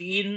3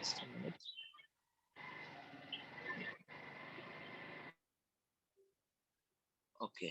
Just a minute. Okay.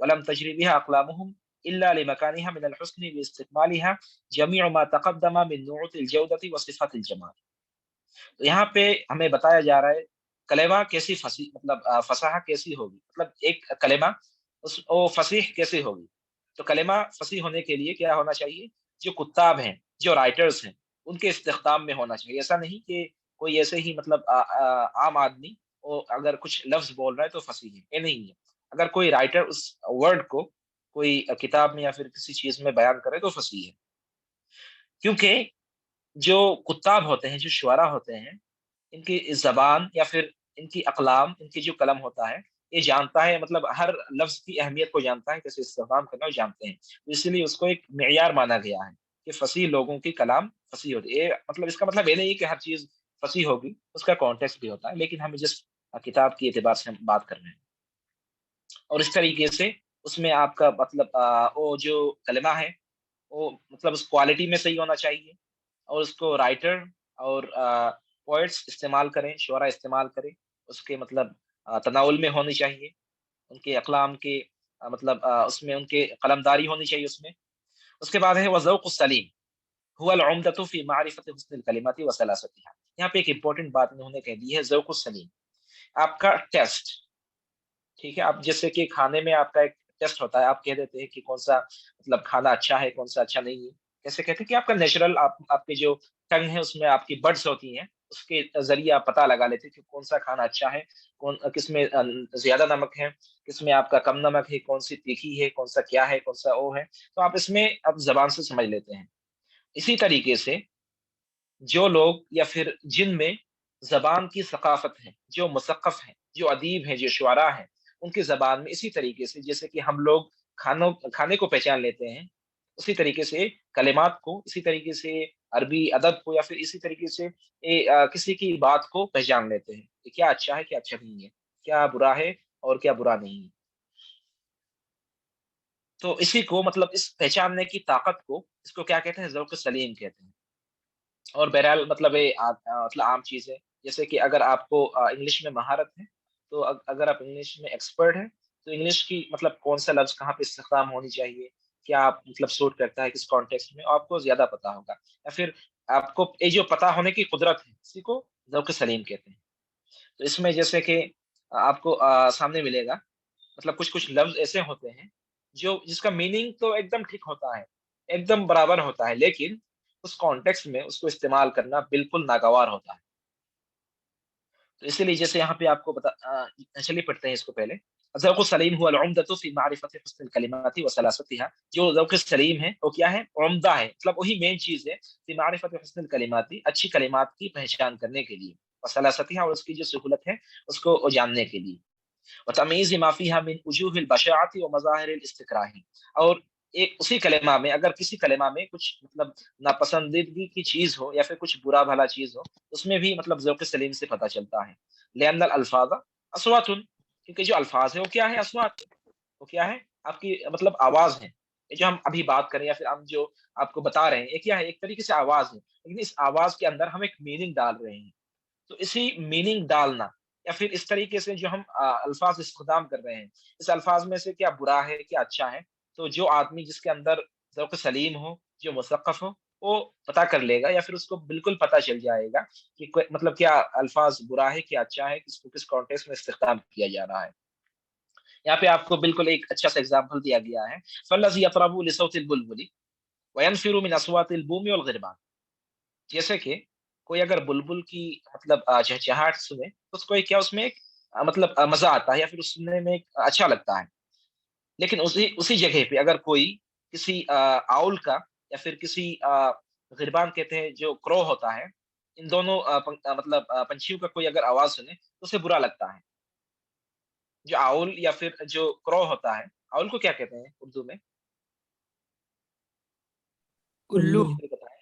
ولم تجري بها أقلامهم إلا لمكانها من الحسن باستكمالها جميع ما تقدم من نعوت الجودة وصفات الجمال. تو یہاں پہ ہمیں بتایا جا رہا ہے کلمہ کیسی فصیح مطلب فصاحت کیسی ہوگی، مطلب ایک کلمہ وہ فصیح کیسی ہوگی. تو کلمہ فصیح ہونے کے لیے کیا ہونا چاہیے؟ جو کتاب ہیں، جو رائٹرز ہیں، ان کے استخدام میں ہونا چاہیے. ایسا نہیں کہ کوئی ایسے ہی مطلب عام آدمی وہ اگر کچھ لفظ بول رہا ہے تو فصیح ہے، یہ نہیں ہے. اگر کوئی رائٹر اس ورڈ کو کوئی کتاب میں یا پھر کسی چیز میں بیان کرے تو فصیح ہے. کیونکہ جو کتاب ہوتے ہیں، جو شعراء ہوتے ہیں، ان کی زبان یا پھر ان کی اقلام، ان کی جو قلم ہوتا ہے، یہ جانتا ہے، مطلب ہر لفظ کی اہمیت کو جانتا ہے، کیسے استخدام کرنا وہ جانتے ہیں. اس لیے اس کو ایک معیار مانا گیا ہے کہ فصیح لوگوں کی کلام فصیح ہوتی ہے. مطلب اس کا مطلب یہ نہیں کہ ہر چیز فصیح ہوگی، اس کا کانٹیکسٹ بھی ہوتا ہے، لیکن ہم جس کتاب کی اعتبار سے ہم بات کر رہے ہیں. اور اس طریقے سے اس میں آپ کا مطلب وہ جو کلمہ ہے وہ مطلب اس کوالٹی میں صحیح ہونا چاہیے، اور اس کو رائٹر اور پوئٹس استعمال کریں، شعراء استعمال کریں، اس کے مطلب تناول میں ہونی چاہیے، ان کے اقلام کے مطلب اس میں ان کے قلمداری ہونی چاہیے اس میں. اس کے بعد ہے وذوق السلیم هو العمدۃ فی معرفت حسن الکلمات وسلاستها. یہاں پہ ایک امپورٹنٹ بات انہوں نے کہہ دی ہے، ذوق السلیم، آپ کا ٹیسٹ. ٹھیک ہے، آپ جیسے کہ کھانے میں آپ کا ایک ٹیسٹ ہوتا ہے، آپ کہہ دیتے ہیں کہ کون سا مطلب کھانا اچھا ہے، کون سا اچھا نہیں ہے. کیسے کہتے ہیں کہ آپ کا نیچرل آپ کے جو ٹنگ ہے اس میں آپ کی بڈس ہوتی ہیں، اس کے ذریعے آپ پتہ لگا لیتے ہیں کہ کون سا کھانا اچھا ہے، کس میں زیادہ نمک ہے، کس میں آپ کا کم نمک ہے، کون سی تیکھی ہے، کون سا کیا ہے، کون سا وہ ہے. تو آپ اس میں اب زبان سے سمجھ لیتے ہیں. اسی طریقے سے جو لوگ یا پھر جن میں زبان کی ثقافت ہے، جو مثقف ہیں، جو ادیب ہیں، جو شعراء ہیں، ان کی زبان میں اسی طریقے سے جیسے کہ ہم لوگ کھانے کو پہچان لیتے ہیں، اسی طریقے سے کلمات کو، اسی طریقے سے عربی ادب کو، یا پھر اسی طریقے سے کسی کی بات کو پہچان لیتے ہیں کہ کیا اچھا ہے، کیا اچھا نہیں ہے، کیا برا ہے اور کیا برا نہیں ہے. تو اسی کو مطلب اس پہچاننے کی طاقت کو، اس کو کیا کہتے ہیں؟ ذوق سلیم کہتے ہیں. اور بہرحال مطلب یہ مطلب عام چیز ہے. جیسے کہ اگر آپ کو انگلش میں مہارت ہے، تو اگر آپ انگلش میں ایکسپرٹ ہیں، تو انگلش کی مطلب کون سا لفظ کہاں پہ استخدام ہونی چاہیے، کیا آپ مطلب سوٹ کرتا ہے کس کانٹیکسٹ میں، آپ کو زیادہ پتا ہوگا. یا پھر آپ کو یہ جو پتا ہونے کی قدرت ہے، اسی کو ذوق سلیم کہتے ہیں. تو اس میں جیسے کہ آپ کو سامنے ملے گا مطلب کچھ لفظ ایسے ہوتے ہیں جس کا میننگ تو ایک دم ٹھیک ہوتا ہے، ایک دم برابر ہوتا ہے، لیکن اس کانٹیکسٹ میں اس کو استعمال کرنا بالکل ناگوار ہوتا ہے. تو اسی لیے جیسے یہاں پہ آپ کو چلیے پڑھتے ہیں اس کو پہلے. ذوق السلیم هو العمدۃ فی معرفت حسن الکلمات وسلاستها. جو ذوق سلیم ہے وہ کیا ہے؟ عمدہ ہے، مطلب وہی مین چیز ہے فی معرفت حسن الکلمات، اچھی کلمات کی پہچان کرنے کے لیے، وسلاستها، اور اس کی جو سہولت ہے اس کو جاننے کے لیے، وتمییز ما فیها من وجوہ البشاعة ومظاہر الاستکراہ. اور ایک اسی کلمہ میں اگر کسی کلمہ میں کچھ مطلب ناپسندیدگی کی چیز ہو یا پھر کچھ برا بھلا چیز ہو، اس میں بھی مطلب ذوق سلیم سے پتہ چلتا ہے. لأن الالفاظ اصوات، کیونکہ جو الفاظ ہے وہ کیا ہے؟ اصوات. وہ کیا ہے؟ آپ کی مطلب آواز ہے. یہ جو ہم ابھی بات کریں یا پھر ہم جو آپ کو بتا رہے ہیں، یہ کیا ہے؟ ایک طریقے سے آواز ہے، لیکن اس آواز کے اندر ہم ایک میننگ ڈال رہے ہیں. تو اسی میننگ ڈالنا یا پھر اس طریقے سے جو ہم الفاظ استخدام کر رہے ہیں، اس الفاظ میں سے کیا برا ہے، کیا اچھا ہے، تو جو آدمی جس کے اندر ذوق سلیم ہو، جو مثقف ہو، وہ پتہ کر لے گا، یا پھر اس کو بالکل پتہ چل جائے گا کہ مطلب کیا الفاظ برا ہے، کیا اچھا ہے، کس کو کس کانٹیکسٹ میں استخدام کیا جا رہا ہے. یہاں پہ آپ کو بالکل ایک اچھا سا ایگزامپل دیا گیا ہے. فالذی یطرب لصوت البلبل وینفر من اصوات البوم والغربان. جیسے کہ کوئی اگر بلبل کی مطلب چہچہاہٹ سنے تو اس کو کیا اس میں ایک مطلب مزہ آتا ہے، یا پھر سننے میں اچھا لگتا ہے. لیکن اسی جگہ پہ اگر کوئی کسی آؤل کا یا پھر کسی غربان کہتے ہیں جو کرو ہوتا ہے، ان دونوں مطلب پنچھیوں کا کوئی اگر آواز سنے تو اسے برا لگتا ہے. جو آؤل یا پھر جو کرو ہوتا ہے، آؤل کو کیا کہتے ہیں اردو میں؟ الو.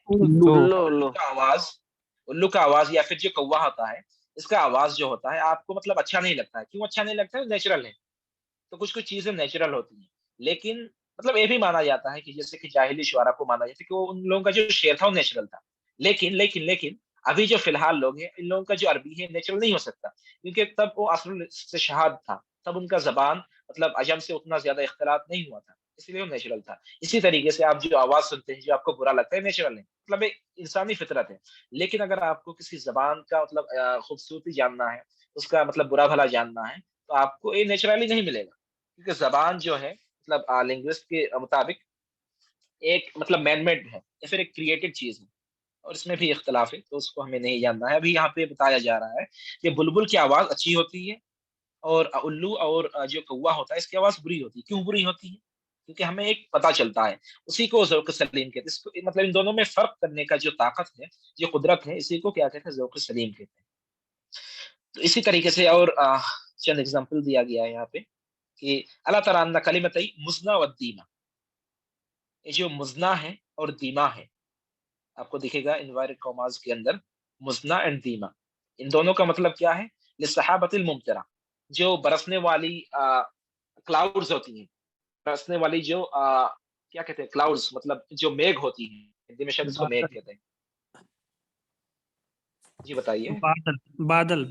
الو الو کا آواز یا پھر جو کوا ہوتا ہے، اس کا آواز جو ہوتا ہے آپ کو مطلب اچھا نہیں لگتا ہے. کیوں اچھا نہیں لگتا ہے؟ نیچرل ہے. تو کچھ چیزیں نیچرل ہوتی ہیں، لیکن مطلب یہ بھی مانا جاتا ہے کہ جیسے کہ جاہلی شعراء کو مانا جاتا ہے کہ وہ ان لوگوں کا جو شعر تھا وہ نیچرل تھا. لیکن ابھی جو فی الحال لوگ ہیں، ان لوگوں کا جو عربی ہے نیچرل نہیں ہو سکتا، کیونکہ تب وہ اصل سے شہاد تھا، تب ان کا زبان مطلب عجم سے اتنا زیادہ اختلاط نہیں ہوا تھا، اس لیے وہ نیچرل تھا. اسی طریقے سے آپ جو آواز سنتے ہیں، جو آپ کو برا لگتا ہے، نیچرل ہے، مطلب ایک انسانی فطرت ہے. لیکن اگر آپ کو کسی زبان کا مطلب خوبصورتی جاننا ہے، اس کا مطلب برا بھلا جاننا ہے، تو آپ کو یہ نیچرلی نہیں ملے گا، کیونکہ زبان جو ہے مطلب لنگوسٹ کے مطابق ایک مطلب مین میڈ ہے یا پھر ایک کریٹڈ چیز ہے، اور اس میں بھی اختلاف ہے، تو اس کو ہمیں نہیں جاننا ہے. ابھی یہاں پہ بتایا جا رہا ہے کہ بلبل کی آواز اچھی ہوتی ہے، اور الو اور جو کوا ہوتا ہے اس کی آواز بری ہوتی ہے. کیوں بری ہوتی ہے؟ کیونکہ ہمیں ایک پتہ چلتا ہے، اسی کو ذوق سلیم کہتے ہیں. اس کو مطلب ان دونوں میں فرق کرنے کا جو طاقت ہے، جو قدرت ہے، اسی کو کیا کہتے ہیں؟ ذوق سلیم کہتے ہیں. تو اسی طریقے سے اور چند اگزامپل دیا گیا ہے یہاں پہ کہ اللہ تعالیٰ نے کلمتئی مزنا و دیما، یہ جو مزنا ہے اور دیما ہے، آپ کو دکھے گا انوائرڈ کاماز کے اندر مزنا اینڈ دیما، ان دونوں کا مطلب کیا ہے؟ للسحابۃ الممطرہ، جو برسنے والی کلاؤڈز ہوتی ہیں، برسنے والی جو کیا کہتے ہیں کلاؤڈز، مطلب جو میگھ ہوتی ہیں، ہندی میں شاید اس کو میگھ کہتے ہیں. جی بتائیے. بادل بادل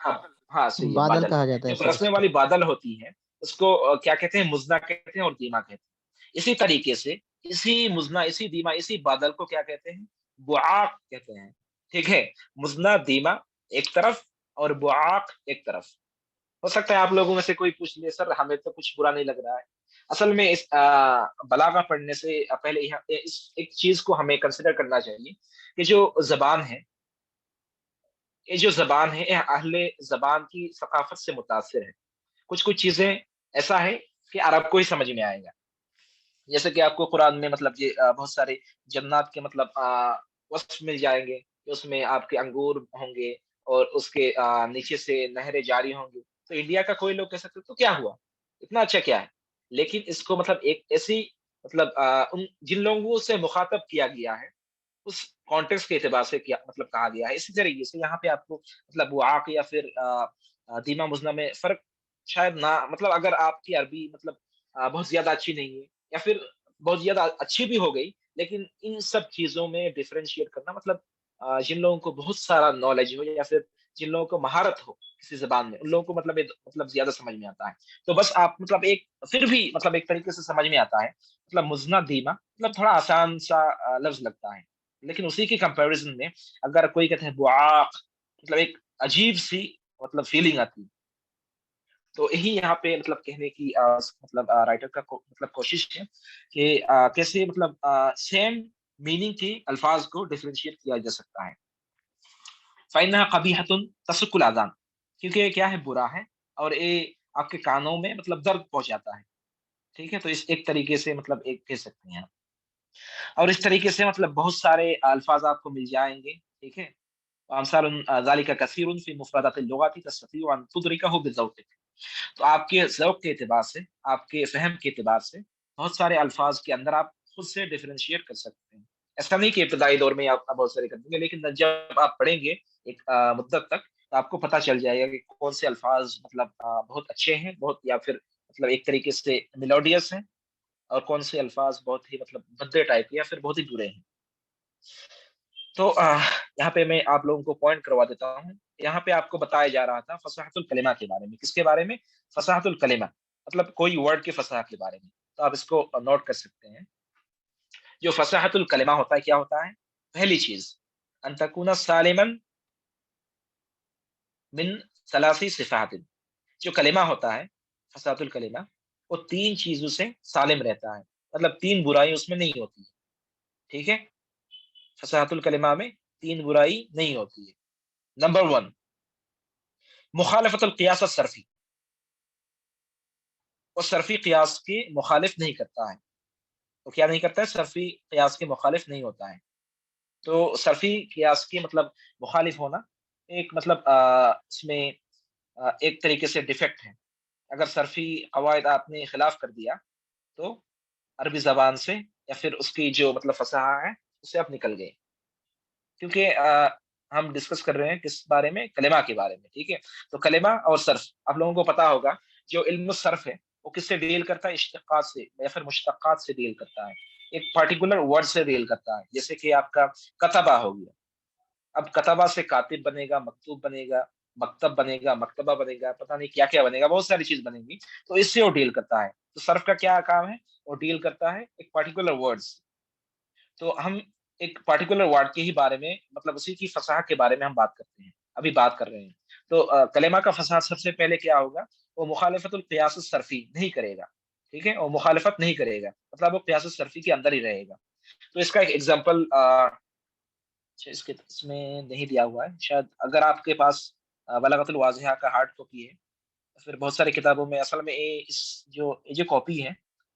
ہاں ہاں صحیح ہے، بادل بادل. کہا جاتا ہے جو سر اس برسنے کو. والی بادل ہوتی ہے اس کو کیا کہتے ہیں؟ مزنا کہتے ہیں اور دیما کہتے ہیں. اسی طریقے سے اسی مزنا، اسی دیما، اسی بادل کو کیا کہتے ہیں؟ بعاق کہتے ہیں. ٹھیک ہے، مزنا دیما ایک طرف اور بعاق ایک طرف. ہو سکتا ہے آپ لوگوں میں سے کوئی پوچھ لے، سر ہمیں تو کچھ برا نہیں لگ رہا ہے. اصل میں اس بلاغہ پڑھنے سے پہلے اس ایک چیز کو ہمیں کنسیڈر کرنا چاہیے کہ جو زبان ہے، یہ جو زبان ہے، یہ اہل زبان کی ثقافت سے متاثر ہے. کچھ چیزیں ایسا ہے کہ عرب کو ہی سمجھ میں آئے گا. جیسے کہ آپ کو قرآن میں مطلب یہ بہت سارے جنات کے مطلب وصف مل جائیں گے کہ اس میں آپ کے انگور ہوں گے اور اس کے نیچے سے نہریں جاری ہوں گی. تو انڈیا کا کوئی لوگ کہہ سکتے تو کیا ہوا، اتنا اچھا کیا ہے. لیکن اس کو مطلب ایک ایسی مطلب ان جن لوگوں سے مخاطب کیا گیا ہے اس کانٹیکس کے اعتبار سے کیا مطلب کہا گیا ہے. اسی طریقے سے یہاں پہ آپ کو مطلب وعاق یا پھر دیما مزنا میں فرق شاید نہ، مطلب اگر آپ کی عربی مطلب بہت زیادہ اچھی نہیں ہے یا پھر بہت زیادہ اچھی بھی ہو گئی، لیکن ان سب چیزوں میں ڈفرینشیٹ کرنا مطلب جن لوگوں کو بہت سارا نالج ہو یا پھر جن لوگوں کو مہارت ہو کسی زبان میں، ان لوگوں کو مطلب زیادہ سمجھ میں آتا ہے. تو بس آپ مطلب ایک پھر بھی مطلب ایک طریقے سے سمجھ میں آتا ہے. مطلب مزنا دیما مطلب تھوڑا آسان سا لفظ لگتا ہے، لیکن اسی کی کمپیریزن میں اگر کوئی کہتے ہیں بعاق، مطلب ایک عجیب سی مطلب فیلنگ آتی ہے. تو یہی یہاں پہ مطلب کہنے کی مطلب رائٹر کا مطلب کوشش ہے کہ کیسے مطلب سیم میننگ کے الفاظ کو ڈفرینشیٹ کیا جا سکتا ہے. فَإِنَّهَا قَبِيحَةٌ تَسُكُّ الْآذَانَ، کیونکہ یہ کیا ہے؟ برا ہے اور یہ آپ کے کانوں میں مطلب درد پہنچاتا ہے. ٹھیک ہے، تو اس ایک طریقے سے مطلب ایک کہہ سکتے ہیں. اور اس طریقے سے مطلب بہت سارے الفاظ آپ کو مل جائیں گے. ٹھیک ہے، امثال ذلك كثير في مفردات اللغات تستطيع ان تدركه بذوقك. تو آپ کے ذوق کے اعتبار سے، آپ کے فہم کے اعتبار سے بہت سارے الفاظ کے اندر آپ خود سے ڈفرینشیٹ کر سکتے ہیں. ایسا نہیں کہ ابتدائی دور میں آپ بہت سارے کر دیں گے، لیکن جب آپ پڑھیں گے ایک مدت تک تو آپ کو پتہ چل جائے گا کہ کون سے الفاظ مطلب بہت اچھے ہیں، بہت یا پھر مطلب ایک طریقے سے میلوڈیس ہیں، اور کون سے الفاظ بہت ہی مطلب بھدے ٹائپ کے یا پھر بہت ہی برے ہیں. تو یہاں پہ میں آپ لوگوں کو پوائنٹ کروا دیتا ہوں. یہاں پہ آپ کو بتایا جا رہا تھا فصاحت الکلمہ کے بارے میں. کس کے بارے میں؟ فصاحت الکلمہ، مطلب کوئی ورڈ کی فصاحت کے بارے میں. تو آپ اس کو نوٹ کر سکتے ہیں. جو فصاحت الکلمہ ہوتا ہے کیا ہوتا ہے؟ پہلی چیز ان تکون سالما من ثلاث صفات. جو کلمہ ہوتا ہے فصاحت الکلمہ، وہ 3 چیزوں سے سالم رہتا ہے، مطلب 3 برائی اس میں نہیں ہوتی ہے. ٹھیک ہے، فصاحت الکلمہ میں 3 برائی نہیں ہوتی ہے. نمبر 1 مخالفت القیاس الصرفی، وہ صرفی قیاس کی مخالف نہیں کرتا ہے. تو کیا نہیں کرتا ہے؟ صرفی قیاس کے مخالف نہیں ہوتا ہے. تو صرفی قیاس کی مطلب مخالف ہونا ایک مطلب اس میں ایک طریقے سے ڈیفیکٹ ہے. اگر صرفی قواعد آپ نے خلاف کر دیا تو عربی زبان سے یا پھر اس کی جو مطلب فصاحت ہے اس سے آپ نکل گئے. کیونکہ ہم ڈسکس کر رہے ہیں کس بارے میں؟ کلمہ کے بارے میں. ٹھیک ہے، تو کلمہ اور صرف آپ لوگوں کو پتا ہوگا جو علم الصرف ہے وہ کس سے ڈیل کرتا ہے؟ اشتقاق سے یا پھر مشتقات سے ڈیل کرتا ہے، ایک پارٹیکولر ورڈ سے ڈیل کرتا ہے. جیسے کہ آپ کا کتبہ ہو گیا، اب کتبہ سے کاتب بنے گا، مکتوب بنے گا، مکتب بنے گا، مکتبہ بنے گا، پتہ نہیں کیا کیا بنے گا، بہت ساری چیز بنے گی، تو اس سے وہ ڈیل کرتا ہے. تو صرف کا کیا کام ہے؟ وہ ڈیل کرتا ہے ایک پارٹیکولر ورڈز. تو ہم ایک پارٹیکولر ورڈ کے ہی بارے میں مطلب اسی کی فصاحت کے بارے میں ہم بات کرتے ہیں، ابھی بات کر رہے ہیں. تو کلمہ کا فصاحت سب سے پہلے کیا ہوگا؟ وہ مخالفت القیاس الصرفی نہیں کرے گا. ٹھیک ہے، وہ مخالفت نہیں کرے گا، مطلب وہ قیاس الصرفی کے اندر ہی رہے گا. تو اس کا ایک ایگزامپل اس میں نہیں دیا ہوا ہے شاید، اگر آپ کے پاس بلاغت الواضحہ کا ہارڈ کاپی ہے، پھر بہت ساری کتابوں میں اصل میں اس جو کاپی ہے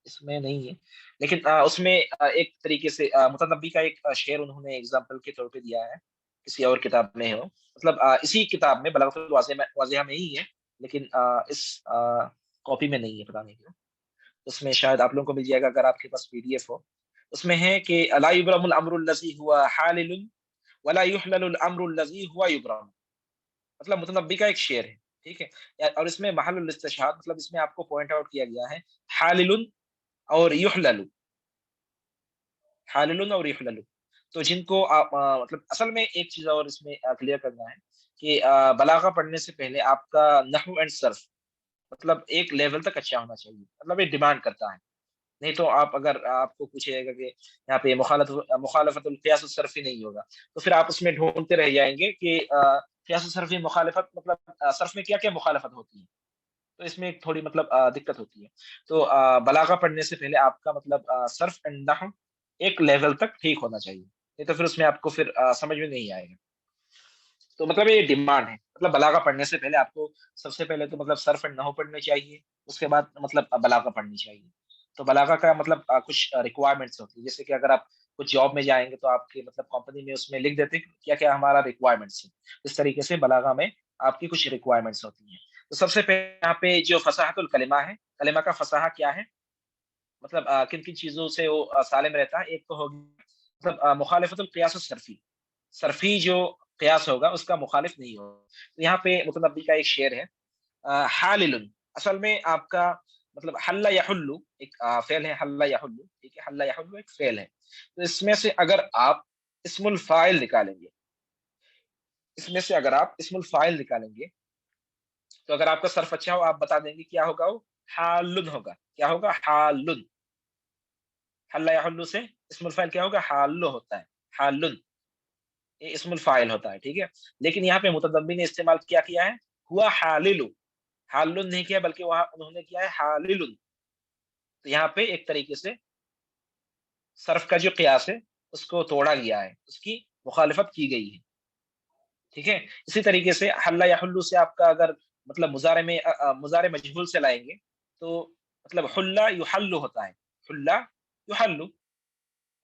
اس میں نہیں ہے، لیکن اس میں ایک طریقے سے متنبی کا ایک شعر انہوں نے ایگزامپل کے طور پہ دیا ہے، کسی اور کتاب میں ہو، مطلب اسی کتاب میں بلاغت الواضحہ میں ہی ہے، لیکن اس کاپی میں نہیں ہے، پتہ نہیں کیوں. اس میں شاید آپ لوگوں کو مل جائے گا اگر آپ کے پاس PDF ہو. اس میں ہے کہ لا یبرم الامر الذی هو حالل ولا یحلل الامر الذی هو یبرم. مطلب متنبی کا ایک شعر ہے، ٹھیک ہے، اور اس میں محل الاستشہاد مطلب اس میں آپ کو پوائنٹ آؤٹ کیا گیا ہے حالل اور یحلل، حالل اور یحلل. تو جن کو آپ مطلب اصل میں ایک چیز اور اس میں کلیئر کرنا ہے کہ بلاغہ پڑھنے سے پہلے آپ کا نحو اینڈ صرف مطلب ایک لیول تک اچھا ہونا چاہیے، مطلب یہ ڈیمانڈ کرتا ہے. نہیں تو آپ اگر آپ کو پوچھے گا کہ یہاں پہ مخالفت القیاس الصرفی نہیں ہوگا، تو پھر آپ اس میں ڈھونڈتے رہ جائیں گے کہ قیاس الصرفی مخالفت مطلب صرف میں کیا کیا مخالفت ہوتی ہے. تو اس میں ایک تھوڑی مطلب دقت ہوتی ہے. تو بلاغہ پڑھنے سے پہلے آپ کا مطلب صرف اینڈ نحو ایک لیول تک ٹھیک ہونا چاہیے، نہیں تو پھر اس میں آپ کو پھر سمجھ میں نہیں آئے گا. تو مطلب یہ ڈیمانڈ ہے، مطلب بلاغہ پڑھنے سے پہلے آپ کو سب سے پہلے تو مطلب صرف اینڈ نحو پڑھنے چاہیے، اس کے بعد مطلب بلاغہ پڑھنی چاہیے. تو بلاغہ کا مطلب کچھ ریکوائرمنٹس ہوتی ہے، جیسے کہ اگر آپ کچھ جاب میں جائیں گے تو آپ کے مطلب کمپنی میں اس میں لکھ دیتے ہیں کیا کیا ہمارا ریکوائرمنٹس ہے. اس طریقے سے بلاغہ میں آپ کی کچھ ریکوائرمنٹس ہوتی ہیں. تو سب سے پہلے یہاں پہ جو فصاحت الکلمہ ہے، کلمہ کا فصاحت کیا ہے، مطلب کن کن چیزوں سے وہ سالم رہتا ہے. ایک تو ہوگی مطلب مخالفت القیاس الصرفی، صرفی جو قیاس ہوگا اس کا مخالف نہیں ہوگا. تو یہاں پہ متنبی کا ایک شعر ہے حالل، اصل میں آپ کا مطلب حل یحل ایک فعل ہے، حل یحل، ٹھیک ہے، حل یحل ایک فعل ہے. تو اس میں سے اگر آپ اسم الفاعل نکالیں گے، اس میں سے اگر آپ اسم الفاعل نکالیں گے تو اگر آپ کا صرف اچھا ہو آپ بتا دیں گے کیا ہوگا، وہ حالن ہوگا. کیا ہوگا؟ حالن. حل یحل سے اسم الفاعل کیا ہوگا؟ حال ہوتا ہے، حالن یہ اسم الفاعل ہوتا ہے، ٹھیک ہے. لیکن یہاں پہ متنبی نے استعمال کیا ہے ہوا حالل، حالن نہیں کیا بلکہ وہاں انہوں نے کیا ہے حالل. تو یہاں پہ ایک طریقے سے صرف کا جو قیاس ہے اس کو توڑا گیا ہے، اس کی مخالفت کی گئی ہے، ٹھیک ہے. اسی طریقے سے حل یحل سے آپ کا اگر مطلب مضارع مجہول سے لائیں گے تو مطلب حل یحل ہوتا ہے، حل یحل،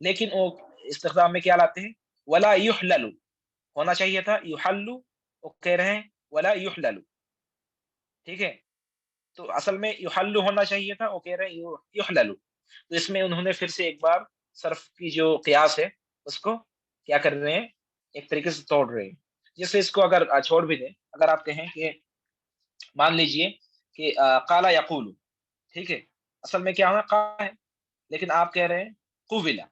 لیکن وہ استخدام میں کیا لاتے ہیں؟ ولا یحلل، ہونا چاہیے تھا یحل، وہ کہہ رہے ہیں ولا یحلل، ٹھیک ہے. تو اصل میں یحل ہونا چاہیے تھا، وہ کہہ رہے ہیں یحلل. تو اس میں انہوں نے پھر سے ایک بار صرف کی جو قیاس ہے اس کو کیا کر رہے ہیں، ایک طریقے سے توڑ رہے ہیں. جیسے اس کو اگر چھوڑ بھی دیں، اگر آپ کہیں کہ مان لیجئے کہ قال یقول، ٹھیک ہے، اصل میں کیا ہونا قال ہے، لیکن آپ کہہ رہے ہیں قبلا.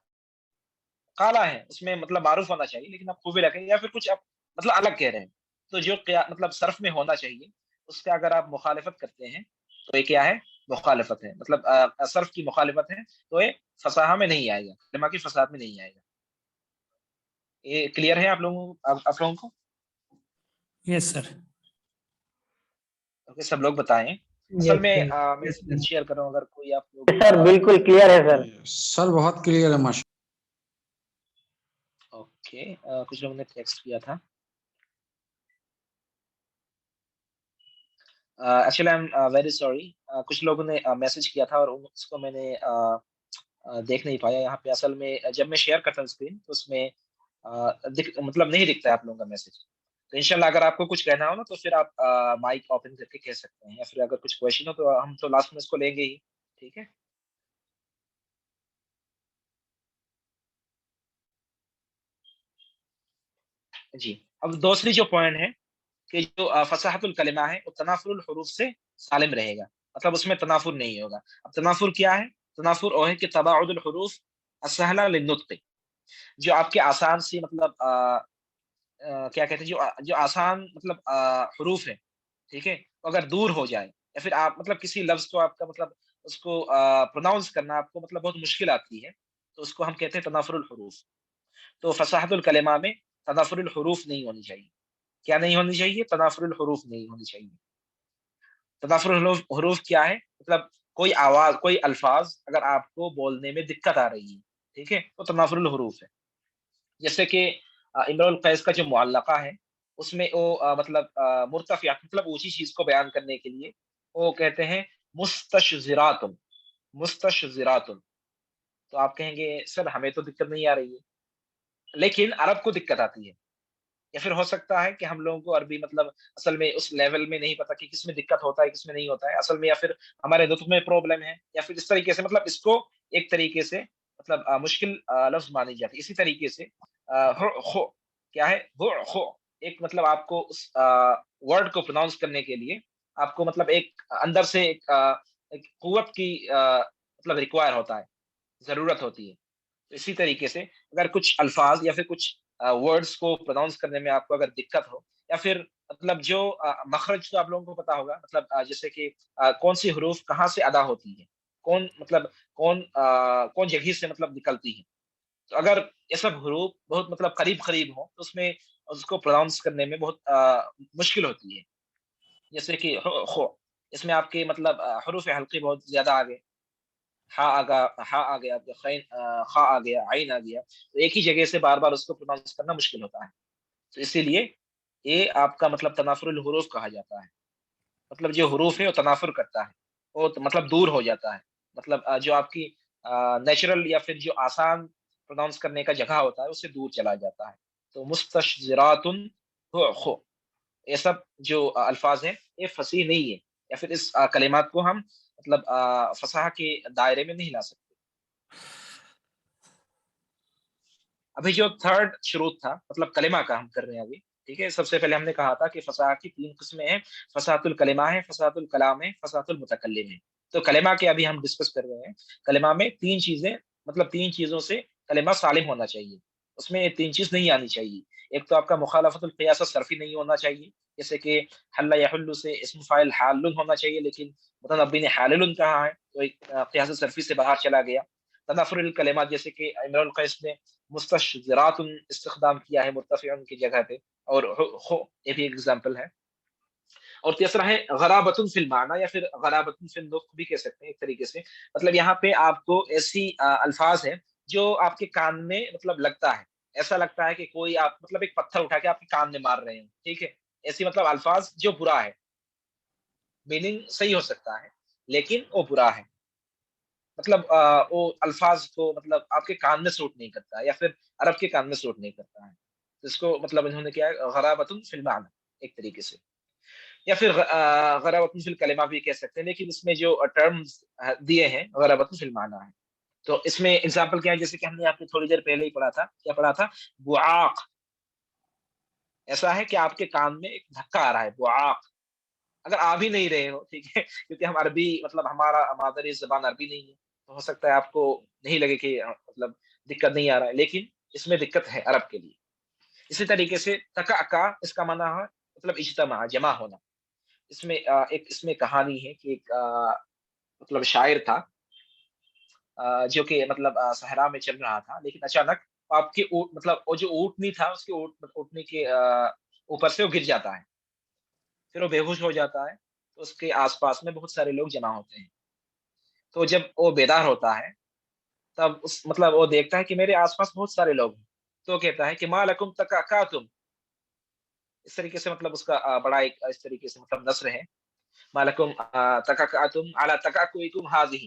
قالا ہے اس میں مطلب معروف ہونا چاہیے لیکن آپ قبلا کہیں یا پھر کچھ آپ مطلب الگ کہہ رہے ہیں. تو جو مطلب صرف میں ہونا چاہیے اس کا اگر آپ مخالفت کرتے ہیں تو یہ کیا ہے؟ مخالفت ہے، مطلب صرف کی مخالفت ہے، تو یہ فصاحہ میں نہیں آئے گا، کلمہ کی فصاحت میں نہیں آئے گا. یہ کلیئر ہے آپ لوگوں کو؟ یس سر. اوکے، سب لوگ بتائیں. اصل میں میں اسکرین شیئر کر رہا ہوں، اگر کوئی آپ لوگ سر بالکل کلیئر ہے سر. سر بہت کلیئر ہے ماشاء. اوکے، کچھ لوگوں نے ٹیکسٹ کیا تھا. Actually I am very sorry, کچھ لوگوں نے میسج کیا تھا اور اس کو میں نے دیکھ نہیں پایا. یہاں پہ اصل میں جب میں شیئر کرتا ہوں اسکرین تو اس میں مطلب نہیں دکھتا ہے آپ لوگوں کا میسج. تو انشاءاللہ اگر آپ کو کچھ کہنا ہو نا تو پھر آپ مائک اوپن کر کے کہہ سکتے ہیں، یا پھر اگر کچھ کویشچن ہو تو ہم تو لاسٹ میں اس کو لیں گے ہی، ٹھیک ہے. جی، اب دوسری جو پوائنٹ ہے کہ جو فصاحت الکلمہ ہے وہ تنافر الحروف سے سالم رہے گا، مطلب اس میں تنافر نہیں ہوگا. اب تنافر کیا ہے؟ تنافر وہ ہے کہ تباعد الحروف السہلہ للنطق، جو آپ کے آسان سی مطلب کیا کہتے ہیں جو آسان مطلب حروف ہے، ٹھیک ہے، اگر دور ہو جائے یا پھر آپ مطلب کسی لفظ کو آپ کا مطلب اس کو پروناؤنس کرنا آپ کو مطلب بہت مشکل آتی ہے، تو اس کو ہم کہتے ہیں تنافر الحروف. تو فصاحت الکلمہ میں تنافر الحروف نہیں ہونی چاہیے. کیا نہیں ہونی چاہیے؟ تنافر الحروف نہیں ہونی چاہیے. تنافر الحروف کیا ہے؟ مطلب کوئی آواز، کوئی الفاظ اگر آپ کو بولنے میں دقت آ رہی ہے، ٹھیک ہے، تو تنافر الحروف ہے. جیسے کہ امرؤ القیس کا جو معلقہ ہے اس میں وہ مطلب مرتفعات مطلب اونچی چیز کو بیان کرنے کے لیے وہ کہتے ہیں مستشزرات. مستشزرات تو آپ کہیں گے سر ہمیں تو دقت نہیں آ رہی ہے، لیکن عرب کو دقت آتی ہے. یا پھر ہو سکتا ہے کہ ہم لوگوں کو عربی مطلب اصل میں اس لیول میں نہیں پتا کہ کس میں دقت ہوتا ہے کس میں نہیں ہوتا ہے اصل میں، یا پھر ہمارے نطق میں پرابلم ہے، یا پھر اس طریقے سے مطلب اس کو ایک طریقے سے مطلب مشکل لفظ مانی جاتی ہے. اسی طریقے سے خو کیا ہے؟ خو ایک مطلب آپ کو اس ورڈ کو پروناؤنس کرنے کے لیے آپ کو مطلب ایک اندر سے ایک قوت کی مطلب ریکوائر ہوتا ہے، ضرورت ہوتی ہے. تو اسی طریقے سے اگر کچھ الفاظ یا پھر کچھ ورڈز کو پروناؤنس کرنے میں آپ کو اگر دقت ہو، یا پھر مطلب جو مخرج تو آپ لوگوں کو پتا ہوگا، مطلب جیسے کہ کون سی حروف کہاں سے ادا ہوتی ہے، کون مطلب کون جگہ سے مطلب نکلتی ہے. تو اگر یہ سب حروف بہت مطلب قریب قریب ہوں تو اس میں اس کو پروناؤنس کرنے میں بہت مشکل ہوتی ہے. جیسے کہ خو، اس میں آپ کے مطلب حروف حلقی بہت زیادہ آ گئے، ہا آ گیا، خا آ گیا، عین آ گیا، تو ایک ہی جگہ سے بار بار اس کو پروناؤنس کرنا مشکل ہوتا ہے. تو اسی لیے یہ آپ کا مطلب تنافر الحروف کہا جاتا ہے. مطلب جو حروف ہے وہ تنافر کرتا ہے، وہ مطلب دور ہو جاتا ہے، مطلب جو آپ کی نیچرل یا پھر جو آسان پروناؤنس کرنے کا جگہ ہوتا ہے اس سے دور چلا جاتا ہے. تو مستشزرات خو، یہ سب جو الفاظ ہیں یہ فصیح نہیں ہے، یا پھر اس کلمات کو ہم مطلب فصاحہ کے دائرے میں نہیں لا سکتے. ابھی جو تھرڈ شروط تھا مطلب کلمہ کا ہم کر رہے ہیں ابھی، ٹھیک ہے. سب سے پہلے ہم نے کہا تھا کہ فصاحہ کی 3 قسمیں ہیں، فصاحت الکلمہ ہے، فصاحت الکلام ہے، فصاحت المتکلم ہے. تو کلمہ کے ابھی ہم ڈسکس کر رہے ہیں. کلمہ میں 3 چیزیں مطلب 3 چیزوں سے کلمہ سالم ہونا چاہیے، اس میں 3 چیز نہیں آنی چاہیے. ایک تو آپ کا مخالفت القیاس الصرفی نہیں ہونا چاہیے، جیسے کہ حل یحل سے اسم فاعل حال ہونا چاہیے، لیکن متنبی نے حالل کہا ہے تو ایک قیاس الصرفی سے باہر چلا گیا. تنافر الکلمات جیسے کہ امرؤ القیس نے مستشزرات استخدام کیا ہے مرتفع کی جگہ پہ، اور خو یہ بھی ایک ایگزامپل ہے. اور تیسرا ہے غرابت فی المعنی، یا پھر غرابت فی النطق بھی کہہ سکتے ہیں ایک طریقے سے. مطلب یہاں پہ آپ کو ایسی الفاظ ہیں جو آپ کے کان میں مطلب لگتا ہے، ایسا لگتا ہے کہ کوئی آپ مطلب ایک پتھر اٹھا کے آپ کے کان میں مار رہے ہیں، ٹھیک ہے. ایسی مطلب الفاظ جو برا ہے، میننگ صحیح ہو سکتا ہے لیکن وہ برا ہے، مطلب وہ الفاظ کو مطلب آپ کے کان میں سوٹ نہیں کرتا ہے، یا پھر عرب کے کان میں سوٹ نہیں کرتا ہے. تو اس کو مطلب انہوں نے کیا ہے غرابۃ فی المعنی ایک طریقے سے، یا پھر غرابۃ فی الکلمہ بھی کہہ سکتے ہیں، لیکن اس میں جو ٹرمز دیے ہیں غرابۃ فی المعنی ہے. تو اس میں اگزامپل کیا ہے؟ جیسے کہ ہم نے آپ کو تھوڑی دیر پہلے ہی پڑھا تھا، کیا پڑھا تھا؟ بعاق. ایسا ہے کہ آپ کے کان میں ایک دھکا آ رہا ہے، بعاق. اگر آ بھی نہیں رہے ہو، ٹھیک ہے، کیونکہ ہم عربی مطلب ہمارا مادری زبان عربی نہیں ہے، تو ہو سکتا ہے آپ کو نہیں لگے کہ مطلب دقت نہیں آ رہا ہے، لیکن اس میں دقت ہے عرب کے لیے. اسی طریقے سے تکا، اس کا معنی ہے مطلب اجتماع، جمع ہونا. اس میں ایک اس میں کہانی ہے کہ ایک مطلب شاعر تھا جو کہ مطلب صحرا میں چل رہا تھا، لیکن اچانک آپ کے مطلب وہ جو اونٹنی تھا اس کے اونٹنی کے اوپر سے وہ گر جاتا ہے، پھر وہ بے ہوش ہو جاتا ہے. تو اس کے آس پاس میں بہت سارے لوگ جمع ہوتے ہیں. تو جب وہ بیدار ہوتا ہے تب اس مطلب وہ دیکھتا ہے کہ میرے آس پاس بہت سارے لوگ ہیں، تو کہتا ہے کہ ما لکم تکاکاتم. اس طریقے سے مطلب اس کا بڑا ایک اس طریقے سے مطلب نثر ہے، ما لکم تکاکاتم علی تکاکویکم ھذہ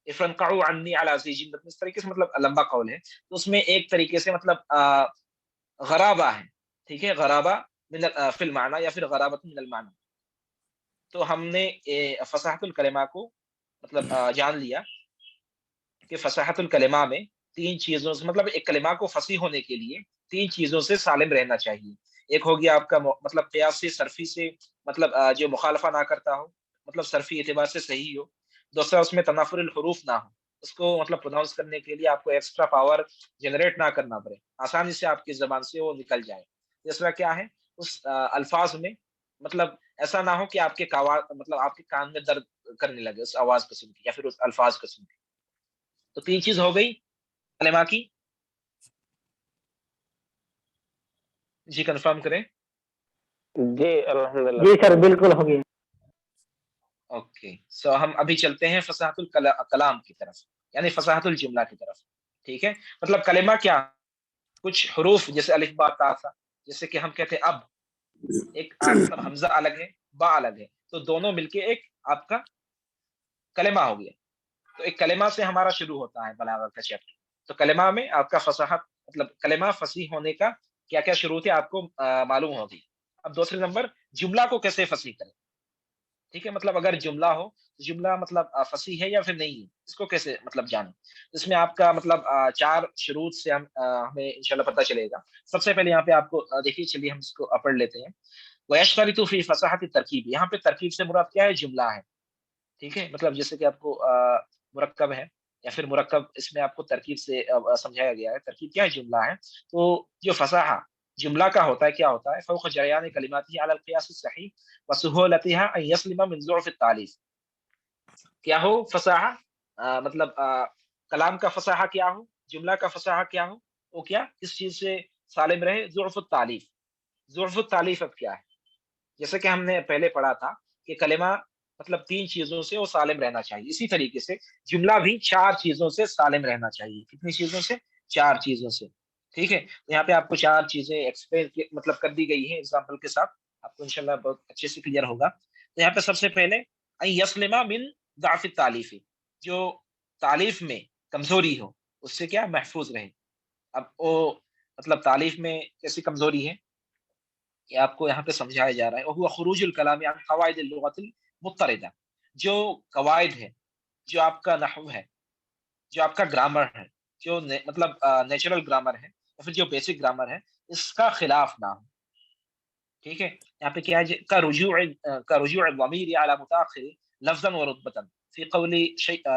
افرنقعوا عنی علی ذی جنۃ. اس طریقے سے مطلب لمبا قول ہے. تو اس میں ایک طریقے سے مطلب غرابہ ہے، ٹھیک ہے، غرابہ من فی المعنی یا پھر غرابۃ من المعنی. تو ہم نے فصاحت الکلمہ کو مطلب جان لیا کہ فصاحت الکلمہ میں 3 چیزوں سے مطلب ایک کلمہ کو فصیح ہونے کے لیے 3 چیزوں سے سالم رہنا چاہیے. ایک ہو گیا آپ کا مطلب قیاس سے صرفی سے مطلب جو مخالفہ نہ کرتا ہو، مطلب صرفی اعتبار سے صحیح ہو. دوسرا اس میں تنافر الحروف نہ ہو، اس کو مطلب پروناؤنس کرنے کے لیے آپ کو ایکسٹرا پاور جنریٹ نہ کرنا پڑے، آسانی سے آپ کی زبان سے وہ نکل جائے. تیسرا کیا ہے، اس الفاظ میں مطلب ایسا نہ ہو کہ آپ کے مطلب آپ کے کان میں درد کرنے لگے اس آواز کو سن کے یا پھر اس الفاظ کو سن کے. تو 3 چیز ہو گئی کلمہ کی. جی کنفرم کریں. جی الحمدللہ. جی سر بالکل ہو گیا. اوکے سو ہم ابھی چلتے ہیں فصاحت الکلام کی طرف، یعنی فصاحت الجملہ کی طرف. ٹھیک ہے، مطلب کلمہ کیا، کچھ حروف جیسے الف با تا تھا، جیسے کہ ہم کہتے ہیں اب، ایک مطلب حمزہ الگ ہے با الگ ہے، تو دونوں مل کے ایک آپ کا کلمہ ہو گیا. تو ایک کلمہ سے ہمارا شروع ہوتا ہے بلاغت کا چیپٹر. تو کلمہ میں آپ کا فصاحت مطلب کلمہ فصیح ہونے کا کیا کیا شروط ہے آپ کو معلوم ہوگی. اب دوسرے نمبر، جملہ کو کیسے فصیح کریں. ٹھیک ہے، مطلب اگر جملہ ہو تو جملہ مطلب فصیح ہے یا پھر نہیں ہے، اس کو کیسے مطلب جانیں. اس میں آپ کا مطلب 4 شروط سے ہمیں انشاءاللہ پتہ چلے گا. سب سے پہلے یہاں پہ آپ کو دیکھیے، چلیے ہم اس کو پڑھ لیتے ہیں. وَيَشْتَرِطُ فِي فَصَاحَةِ التَّرْكِيبِ، یہاں پہ ترکیب سے مراد کیا ہے، جملہ ہے. ٹھیک ہے، مطلب جیسے کہ آپ کو مرکب ہے یا پھر مرکب، اس میں آپ کو ترکیب سے سمجھایا گیا ہے. ترکیب کیا ہے، جملہ ہے. تو جو فصاحہ جملہ کا ہوتا ہے کیا ہوتا ہے، فوق جریان کلماته على القياس الصحيح وسهولتها ان يسلم من ضعف التالیف. کیا ہو فصاحہ، مطلب کلام کا فصاحہ کیا ہو، جملہ کا فصاحہ کیا ہو، وہ کیا کس چیز سے سالم رہے، ضعف التالیف. ضعف التالیف اب کیا ہے، جیسے کہ ہم نے پہلے پڑھا تھا کہ کلمہ مطلب 3 چیزوں سے وہ سالم رہنا چاہیے، اسی طریقے سے جملہ بھی 4 چیزوں سے سالم رہنا چاہیے. کتنی چیزوں سے، 4 چیزوں سے. ٹھیک ہے، یہاں پہ آپ کو 4 چیزیں ایکسپلین مطلب کر دی گئی ہیں ایگزامپل کے ساتھ، آپ کو انشاءاللہ بہت اچھے سے کلیئر ہوگا. تو یہاں پہ سب سے پہلے یسلم من ضعف التالیف، جو تالیف میں کمزوری ہو اس سے کیا محفوظ رہے. اب وہ مطلب تالیف میں کیسی کمزوری ہے یہ آپ کو یہاں پہ سمجھایا جا رہا ہے. وہو خروج الکلام عن قواعد اللغت المضطردہ، جو قواعد ہے، جو آپ کا نحو ہے، جو آپ کا گرامر ہے، جو مطلب نیچرل گرامر ہے یا پھر جو بیسک گرامر ہے، اس کا خلاف نہ ہو. ٹھیک ہے، یہاں پہ کیا ہے، کا رجوع الضمیر علی متاخر لفظا و رتبۃ فی قول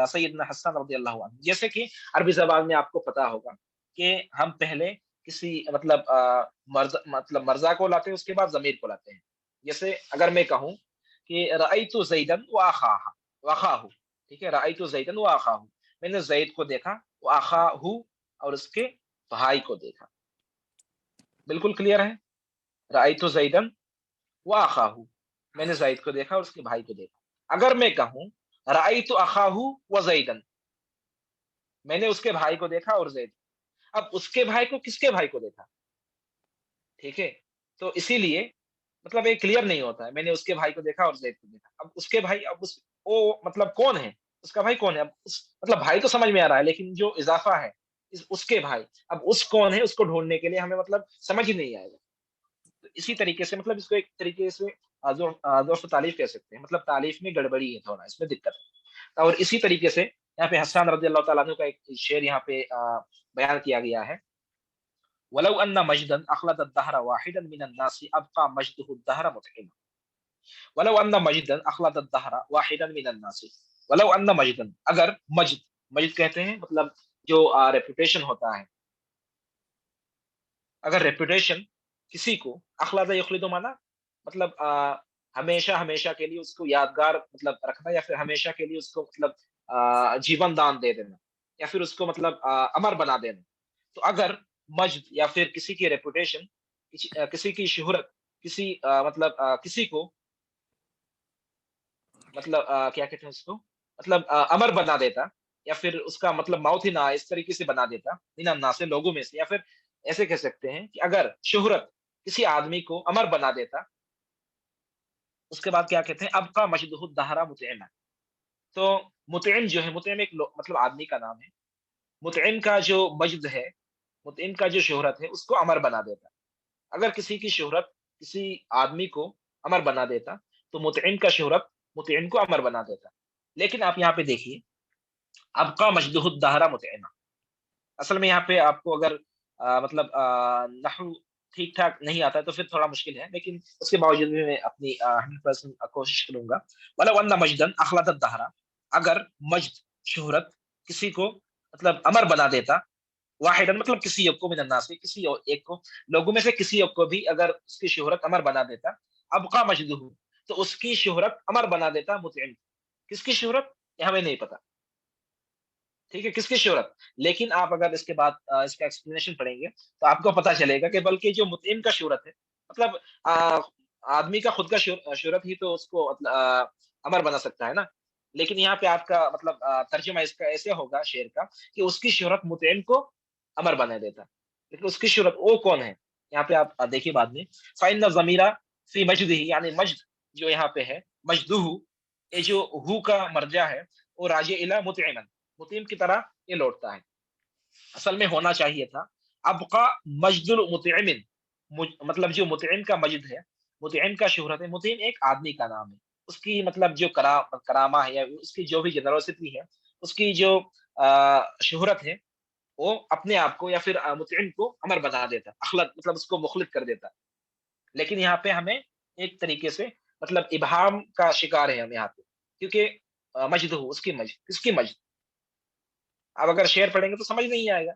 سیدنا حسن رضی اللہ عنہ. جیسے کہ عربی زبان میں آپ کو پتا ہوگا کہ ہم پہلے کسی مطلب مرزا کو لاتے ہیں، اس کے بعد ضمیر کو لاتے ہیں. جیسے اگر میں کہوں کہ رأیت زیدا واخاہ، ٹھیک ہے، رأیت زیدا واخاہ، میں نے زید کو دیکھا، واخاہ اور اس کے بھائی کو دیکھا. بالکل کلیئر ہے، رأیت زیدا واخاہ، میں نے زید کو دیکھا اور اس کے بھائی کو دیکھا. اگر میں کہوں رأیت اخاہ وزیدا، میں نے اس کے بھائی کو دیکھا اور زید، اب اس کے بھائی کو کس کے بھائی کو دیکھا. ٹھیک ہے، تو اسی لیے مطلب یہ کلیئر نہیں ہوتا ہے، میں نے اس کے بھائی کو دیکھا اور زید کو دیکھا. اب اس کے بھائی، اب وہ مطلب کون ہے، اس کا بھائی کون ہے. اب مطلب بھائی تو سمجھ میں آ رہا ہے، لیکن جو اضافہ ہے اس کے بھائی، اب اس کون ہے، اس کو ڈھونڈنے کے لیے ہمیں مطلب سمجھ ہی نہیں آئے گا. تو اسی طریقے سے مطلب اس کو ایک طریقے سے ضعف تعلیف کہہ سکتے ہیں، مطلب تعلیف میں گڑبڑی ہے، تھوڑا اس میں دقت ہے. اور اسی طریقے سے یہاں پہ حسان رضی اللہ تعالیٰ عنہ کا ایک شعر یہاں پہ بیان کیا گیا ہے. ولو ان مجدا اخلد الدهر واحدا من الناس ابقى مجده الدهر متعما. ولو ان مجدا اخلد الدهر واحدا من الناس، ولو ان مجدا، اگر مجد کہتے ہیں مطلب جو ریپوٹیشن ہوتا ہے، اگر ریپوٹیشن کسی کو، اخلد یخلد مانا مطلب ہمیشہ کے لیے اس کو یادگار مطلب رکھنا، یا پھر ہمیشہ کے لیے اس کو مطلب جیون دان دے دینا، یا پھر اس کو مطلب امر بنا دینا. تو اگر مجد یا پھر کسی کی ریپوٹیشن، کسی کی شہرت، کسی مطلب کسی کو مطلب کیا کہتے ہیں اس کو، مطلب امر بنا دیتا، یا پھر اس کا مطلب موت ہی نہ آئے اس طریقے سے بنا دیتا من الناس سے، لوگوں میں سے، یا پھر ایسے کہہ سکتے ہیں کہ اگر شہرت کسی آدمی کو امر بنا دیتا، اس کے بعد کیا کہتے ہیں، اب کا مجدہ الدہر مطعما. تو مطعم جو ہے، مطعم ایک مطلب آدمی کا نام ہے. مطعم کا جو مجد ہے، مطعم کا جو شہرت ہے، اس کو امر بنا دیتا. اگر کسی کی شہرت کسی آدمی کو امر بنا دیتا تو مطعم کا شہرت مطعم کو امر بنا دیتا. لیکن آپ یہاں پہ دیکھیے، اب کا مجدہ الدہر مطعما، اصل میں یہاں پہ آپ کو اگر مطلب نحو ٹھیک ٹھاک نہیں آتا ہے تو پھر تھوڑا مشکل ہے، لیکن اس کے باوجود بھی میں اپنی 100% کوشش کروں گا. ولو ان مجدا اخلد الدہر، اگر مجد شہرت کسی کو مطلب امر بنا دیتا، واحدن مطلب کسی ایک کو، من الناس کسی ایک کو، لوگوں میں سے کسی ایک کو بھی اگر اس کی شہرت امر بنا دیتا، ابقا مجدہ، تو اس کی شہرت امر بنا دیتا مطعم. کس کی شہرت یہ ہمیں نہیں پتا، ٹھیک ہے، کس کی شہرت. لیکن آپ اگر اس کے بعد اس کا ایکسپلینیشن پڑھیں گے تو آپ کو پتا چلے گا کہ بلکہ جو مطعم کا شہرت ہے، مطلب آدمی کا خود کا شہرت ہی تو اس کو امر بنا سکتا ہے نا. لیکن یہاں پہ آپ کا مطلب ترجمہ اس کا ایسے ہوگا شعر کا کہ اس کی شہرت مطعم کو امر بنا دیتا. لیکن اس کی شہرت وہ کون ہے، یہاں پہ آپ دیکھیے بعد میں، فَإِنَّ الضَّمِيرَ فِي مَجْدِهِ، یعنی مجد جو یہاں پہ ہے، مجدہ، یہ جو ہو کا مرجع ہے وہ راجع الی مطعما، مطعم کی طرح یہ لوٹتا ہے. اصل میں ہونا چاہیے تھا ابقا مجد المطعم، مطلب جو مطعم کا مجد ہے، مطعم کا شہرت ہے. مطعم ایک آدمی کا نام ہے، اس کی مطلب جو کرامہ ہے یا اس کی جو بھی جنروسٹی ہے، اس کی جو شہرت ہے، وہ اپنے آپ کو یا پھر مطعم کو امر بنا دیتا، اخلط مطلب اس کو مخلط کر دیتا. لیکن یہاں پہ ہمیں ایک طریقے سے مطلب ابہام کا شکار ہے ہم یہاں پہ، کیونکہ مجد ہو، اس کی مجد، کس کی مجد. اب اگر شعر پڑھیں گے تو سمجھ نہیں آئے گا،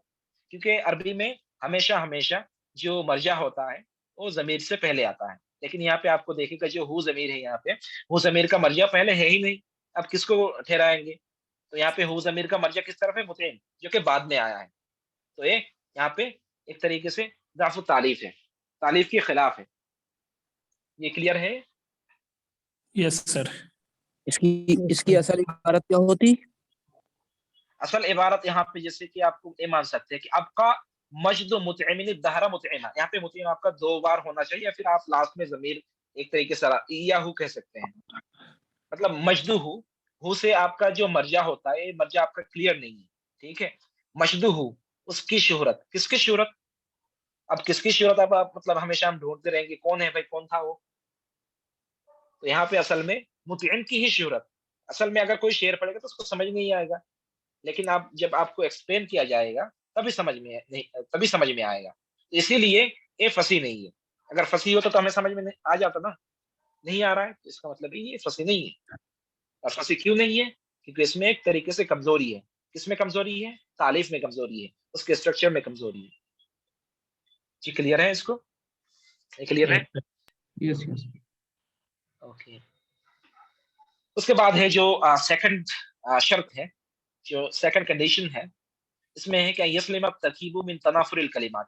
کیونکہ عربی میں ہمیشہ جو مرجع ہوتا ہے وہ ضمیر سے پہلے آتا ہے. لیکن یہاں پہ آپ کو دیکھے گا جو ہو ضمیر ہے، یہاں پہ ہو ضمیر کا مرجع پہلے ہے ہی نہیں، اب کس کو ٹھہرائیں گے. تو یہاں پہ ہو ضمیر کا مرجع کس طرف ہے، مطعم، جو کہ بعد میں آیا ہے. تو یہ یہاں پہ ایک طریقے سے ضعف التالیف ہے، تالیف کے خلاف ہے. یہ کلیئر ہے؟ یس سر. اس کی اصل عبارت کیا ہوتی؟ اصل عبارت یہاں پہ جیسے کہ آپ کو یہ مان سکتے ہیں کہ آپ کا مجد مطعم الدہر مطعما، یہاں پہ مطعم آپ کا 2 بار ہونا چاہیے، یا پھر آپ لاسٹ میں ضمیر ایک طریقے سے ایاہو کہہ سکتے ہیں. مطلب مجدہ ہو سے آپ کا جو مرجع ہوتا ہے، یہ مرجع آپ کا کلیئر نہیں ہے، ٹھیک ہے. مجدہ اس کی شہرت، کس کی شہرت، اب کس کی شہرت اب آپ مطلب ہمیشہ ہم ڈھونڈتے رہیں گے کون ہے بھائی، کون تھا وہ. تو یہاں پہ اصل میں مطعم کی ہی شہرت. اصل میں اگر کوئی شعر پڑھے گا تو اس کو سمجھ نہیں آئے گا، لیکن آپ جب آپ کو ایکسپلین کیا جائے گا تبھی سمجھ میں آئے گا. اسی لیے یہ فصیح نہیں ہے. اگر فصیح ہوتا تو ہمیں سمجھ میں آ جاتا نا، نہیں آ رہا ہے تو اس کا مطلب یہ فصیح نہیں ہے. اور فصیح کیوں نہیں ہے؟ کیونکہ اس میں ایک طریقے سے کمزوری ہے. کس میں کمزوری ہے؟ تالیف میں کمزوری ہے، اس کے اسٹرکچر میں کمزوری ہے. جی کلیئر ہے اس کو؟ کلیئر ہے؟ یس یس. اوکے. اس کے بعد ہے جو سیکنڈ شرط ہے، جو سیکنڈ کنڈیشن ہے، اس میں ہے کہ یسلم ترکیب من تنافر الکلمات.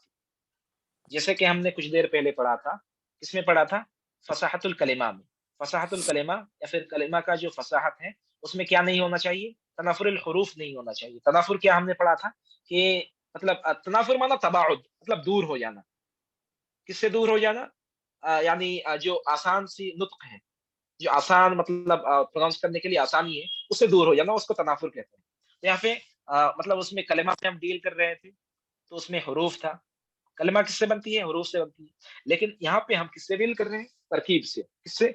جیسے کہ ہم نے کچھ دیر پہلے پڑھا تھا، کس میں پڑھا تھا؟ فصاحت الکلمہ میں. فصاحت الکلمہ یا پھر کلمہ کا جو فصاحت ہے اس میں کیا نہیں ہونا چاہیے؟ تنافر الحروف نہیں ہونا چاہیے. تنافر کیا ہم نے پڑھا تھا کہ مطلب تنافر مانا تباعد، مطلب دور ہو جانا. کس سے دور ہو جانا؟ یعنی جو آسان سی نطق ہے، جو آسان مطلب پروناؤنس کرنے کے لیے آسانی ہے، اس سے دور ہو جانا، اس کو تنافر کہتے ہیں. یہاں پہ مطلب اس میں کلمہ سے ہم ڈیل کر رہے تھے تو اس میں حروف تھا. کلمہ کس سے بنتی ہے؟ حروف سے بنتی ہے. لیکن یہاں پہ ہم کس سے ڈیل کر رہے ہیں؟ ترکیب سے. کس سے؟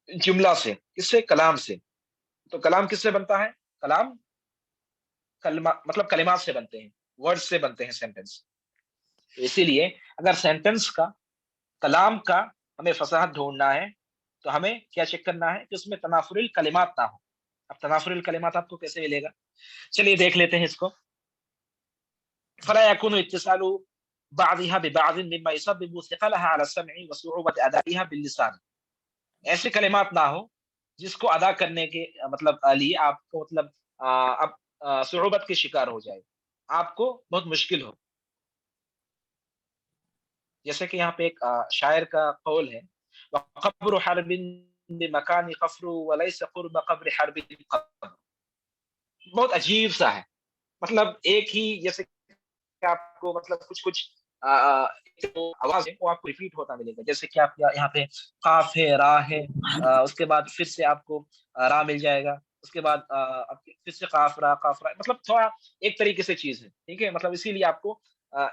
جملہ سے. کس سے؟ کلام سے. تو کلام کس سے بنتا ہے؟ کلام کلمہ مطلب کلمات سے بنتے ہیں، ورڈ سے بنتے ہیں سینٹینس. اسی لیے اگر سینٹینس کا، کلام کا ہمیں فصاحت ڈھونڈنا ہے تو ہمیں کیا چیک کرنا ہے کہ اس میں تنافر الکلمات نہ ہو. اب تنافر الکلمات آپ کو کیسے ملے گا؟ چلیے دیکھ لیتے ہیں اس کو. فلا يكون اتصال بعضها ببعض مما يسبب ثقلها على السمع وصعوبة أدائها باللسان. ایسے کلمات نہ ہو جس کو ادا کرنے کے مطلب لیے آپ کو مطلب اب صعوبت کے شکار ہو جائے، آپ کو بہت مشکل ہو. جیسے کہ یہاں پہ ایک شاعر کا قول ہے، وقبر حرب بمکان قفر وليس قرب قبر حرب قبر. بہت عجیب سا ہے، مطلب ایک ہی جیسے کہ آپ کو مطلب کچھ آواز ہے وہ آپ کو ریپیٹ ہوتا ملے گا. جیسے کہ آپ یہاں پہ قاف ہے، را ہے، اس کے بعد پھر سے آپ کو را مل جائے گا، اس کے بعد پھر سے قاف را، مطلب تھوڑا ایک طریقے سے چیز ہے، ٹھیک ہے. مطلب اسی لیے آپ کو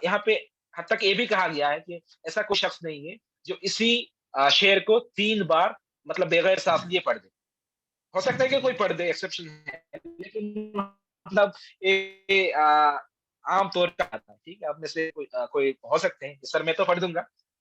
یہاں پہ حد تک یہ بھی کہا گیا ہے کہ ایسا کوئی شخص نہیں ہے جو اسی شعر کو 3 بار مطلب بغیر سافلیے پڑھ دے. ہو سکتا ہے کہ کوئی پڑھ دے، ایکسیپشن ہے، لیکن مطلب عام طور پر آتا ہے. ٹھیک ہے، آپ میں سے کوئی ہو سکتے ہیں سر میں تو پڑھ دوں گا،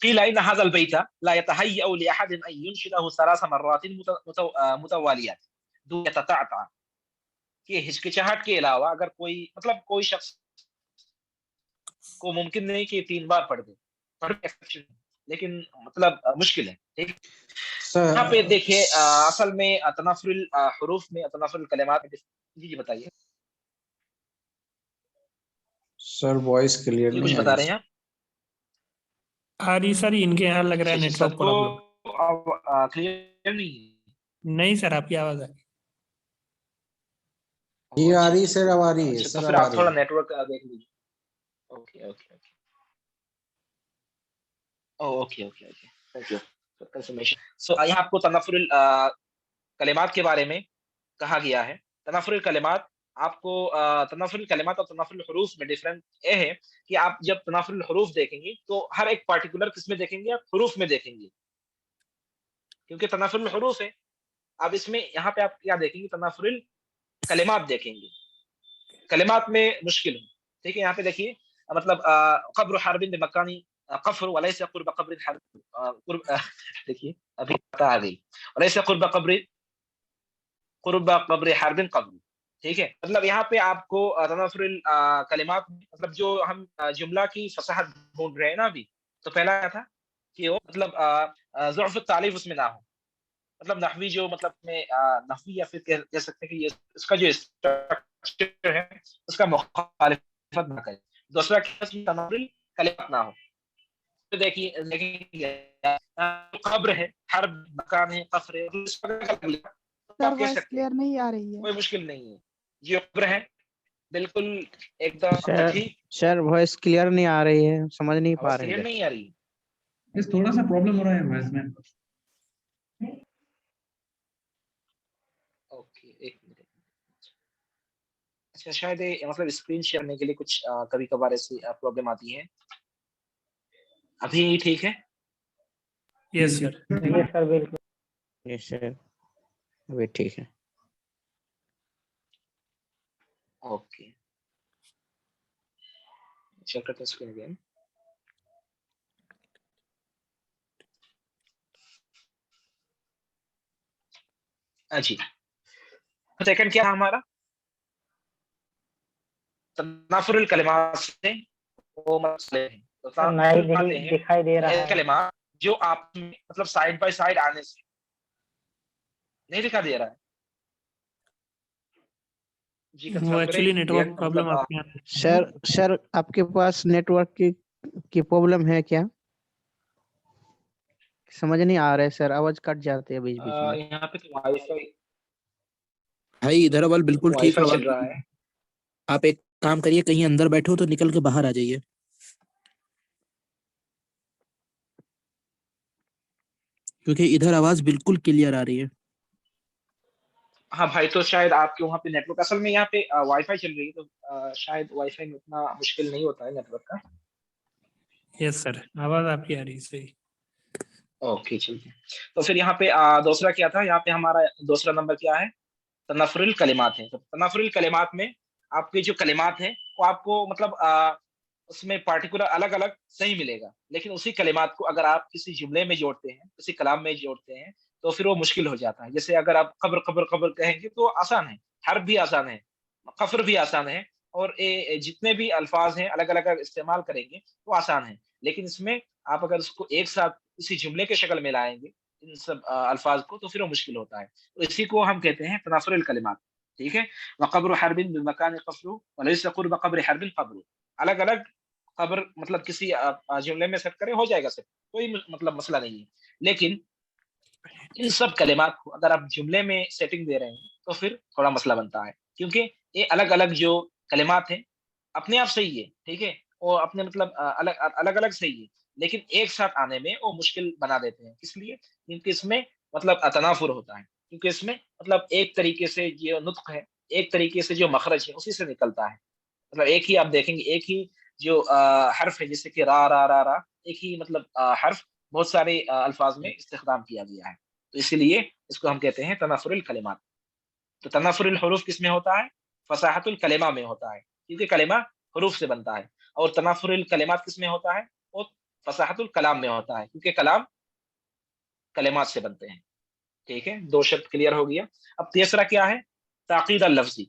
قيل إن هذا البيت لا يتهيأ لأحد أن ينشده ثلاث مرات متواليات دون يتقطع، کہ ہچکچاہٹ کے علاوہ اگر کوئی مطلب کوئی شخص کو ممکن نہیں کہ 3 بار پڑھ دے، لیکن مطلب مشکل ہے، ٹھیک ہے؟ یہاں پہ دیکھیے اصل میں تنافر الحروف میں، تنافر الکلمات میں، جی جی بتائیے سر وائس کلیئر یہ کچھ نہیں بتا رہے ہیں آپ؟ آ رہی سر، ان کے یہاں لگ رہا ہے نیٹ ورک سب کو پرابلم. کلیئر نہیں؟ نہیں سر، آپ کی آواز آ رہی. یہ آ رہی سر، اب آ رہی ہے اچھا، سر، تو پھر اب آ آپ رہی تھوڑا ہے. نیٹ ورک دیکھ لیجیے. Okay okay okay okay okay okay thank you confirmation. So یہاں آپ کو تنافر الکلمات کے بارے میں کہا گیا ہے. تنافر الکلمات آپ کو تنافر الکلمات اور تنافر الحروف میں ڈفرنٹ یہ ہے کہ آپ جب تنافر الحروف دیکھیں گے تو ہر ایک پارٹیکولر کس میں دیکھیں گے؟ آپ حروف میں دیکھیں گے، کیونکہ تنافر الحروف ہے. اب اس میں یہاں پہ آپ کیا دیکھیں گے؟ تنافر الکلمات دیکھیں گے. کلمات میں مشکل ہے، ٹھیک ہے؟ یہاں پہ دیکھیے مطلب قبر حرب بمکانی قفر وليس قرب قبر حرب قرب دیکھیے ابھی آ گئی، وليس قرب قبر حرب قبر، ٹھیک ہے؟ مطلب یہاں پہ آپ کو تنافر الکلمات مطلب جو ہم جملہ کی فصاحت ڈھونڈ رہے ہیں نا ابھی، تو پہلا کیا تھا کہ وہ مطلب ضعف التعلیف اس میں نہ ہو، مطلب نحوی جو مطلب میں نحوی یا پھر کہہ سکتے ہیں کہ یہ اس کا جو اسٹرکچر ہے اس کا مخالفت نہ کرے. دوسرا تنافر الکلمات نہ ہو. تو دیکھیے قبر ہے، حرب مکان ہے، قفر ہے، سر وائس کلیئر نہیں آ رہی ہے. کوئی مشکل نہیں ہے. یہ قبر ہے بالکل ایک دم ٹھیک. سر وائس کلیئر نہیں آ رہی ہے، سمجھ نہیں پا آواز رہے کلیئر ہیں. نہیں آ رہی؟ اس تھوڑا سا پرابلم ہو رہا ہے وائس میں. اوکے ایک منٹ. اچھا شاید مطلب اسکرین شیئر کرنے کے لیے کچھ کبھی کبھار ایسی پرابلم آتی ہے. ابھی ٹھیک ہے؟ یس سر. یہ سر بالکل. یس سر، ابھی ٹھیک ہے. اوکے چیک کرتے ہیں اسکرین اگین. جی سیکنڈ کیا ہمارا تنافر الکلمات سے وہ مسئلے ہیں. تو دکھائی دے رہا ہے کلمات جو آپ مطلب سائڈ بائی سائڈ آنے سے نہیں دکھا دے رہا ہے. جی وہ ایکچولی نیٹ ورک پرابلم آپ کے یہاں. سر آپ کے پاس نیٹ ورک کی پرابلم ہے کیا؟ سمجھ نہیں آ رہا ہے سر، آواز کٹ جاتی ہے بیچ بیچ میں. یہاں پہ تو وائی فائی بھائی ادھر اول بالکل وائی ٹھیک فائی آواز. چل رہا ہے. آپ ایک کام کریے، کہیں اندر بیٹھے ہو تو نکل کے باہر آ جائیے، کیونکہ ادھر آواز بالکل کلیئر آ رہی ہے. ہاں بھائی تو شاید آپ کے وہاں پہ نیٹ ورک، اصل میں یہاں پہ وائی فائی چل رہی ہے تو شاید وائی فائی میں اتنا مشکل نہیں ہوتا ہے نیٹ ورک کا. یس سر، آواز آپ کی آ رہی ہے صحیح. اوکے چلیے. تو پھر یہاں پہ دوسرا کیا تھا؟ یہاں پہ ہمارا دوسرا نمبر کیا ہے؟ تنافر الکلمات ہے. تو تنافر الکلمات میں آپ کے جو کلمات ہیں وہ آپ کو مطلب اس میں پارٹیکولر الگ الگ صحیح ملے گا، لیکن اسی کلمات کو اگر آپ کسی جملے میں جوڑتے ہیں، کسی کلام میں جوڑتے ہیں تو پھر وہ مشکل ہو جاتا ہے. جیسے اگر آپ قبر قبر قبر کہیں گے تو آسان ہے، حرف بھی آسان ہے، قفر بھی آسان ہے، اور جتنے بھی الفاظ ہیں الگ الگ استعمال کریں گے وہ آسان ہے. لیکن اس میں آپ اگر اس کو ایک ساتھ اسی جملے کے شکل میں لائیں گے ان سب الفاظ کو تو پھر وہ مشکل ہوتا ہے. تو اسی کو ہم کہتے ہیں تنافر الکلمات، ٹھیک ہے؟ وقبر حرب بمکان قفر وليس قرب قبر حرب قبر. الگ الگ خبر مطلب کسی جملے میں سیٹ کریں ہو جائے گا سر، کوئی مطلب مسئلہ نہیں ہے. لیکن ان سب کلمات کو اگر آپ جملے میں سیٹنگ دے رہے ہیں تو پھر تھوڑا مسئلہ بنتا ہے، کیونکہ یہ الگ الگ جو کلمات ہیں اپنے آپ صحیح ہے، ٹھیک ہے، اور اپنے مطلب الگ الگ صحیح ہے، لیکن ایک ساتھ آنے میں وہ مشکل بنا دیتے ہیں. اس لیے کیونکہ اس میں مطلب تنافر ہوتا ہے، کیونکہ اس میں مطلب ایک طریقے سے جو نطق ہے، ایک طریقے سے جو مخرج ہے اسی سے نکلتا ہے. مطلب ایک ہی آپ دیکھیں گے ایک ہی جو حرف ہے، جیسے کہ را را را را، ایک ہی مطلب حرف بہت سارے الفاظ میں استخدام کیا گیا ہے. تو تو اسی لیے اس کو ہم کہتے ہیں تنافر الکلمات. تو تنافر الحروف کس میں ہوتا ہے؟ فصاحت الکلمہ میں ہوتا ہے، کیونکہ کلمہ حروف سے بنتا ہے. اور تنافر الکلمات کس میں ہوتا ہے؟ وہ فصاحت الکلام میں ہوتا ہے، کیونکہ کلام کلمات سے بنتے ہیں. ٹھیک ہے، 2 شرط کلیئر ہو گیا. اب تیسرا کیا ہے؟ تاقید اللفظی.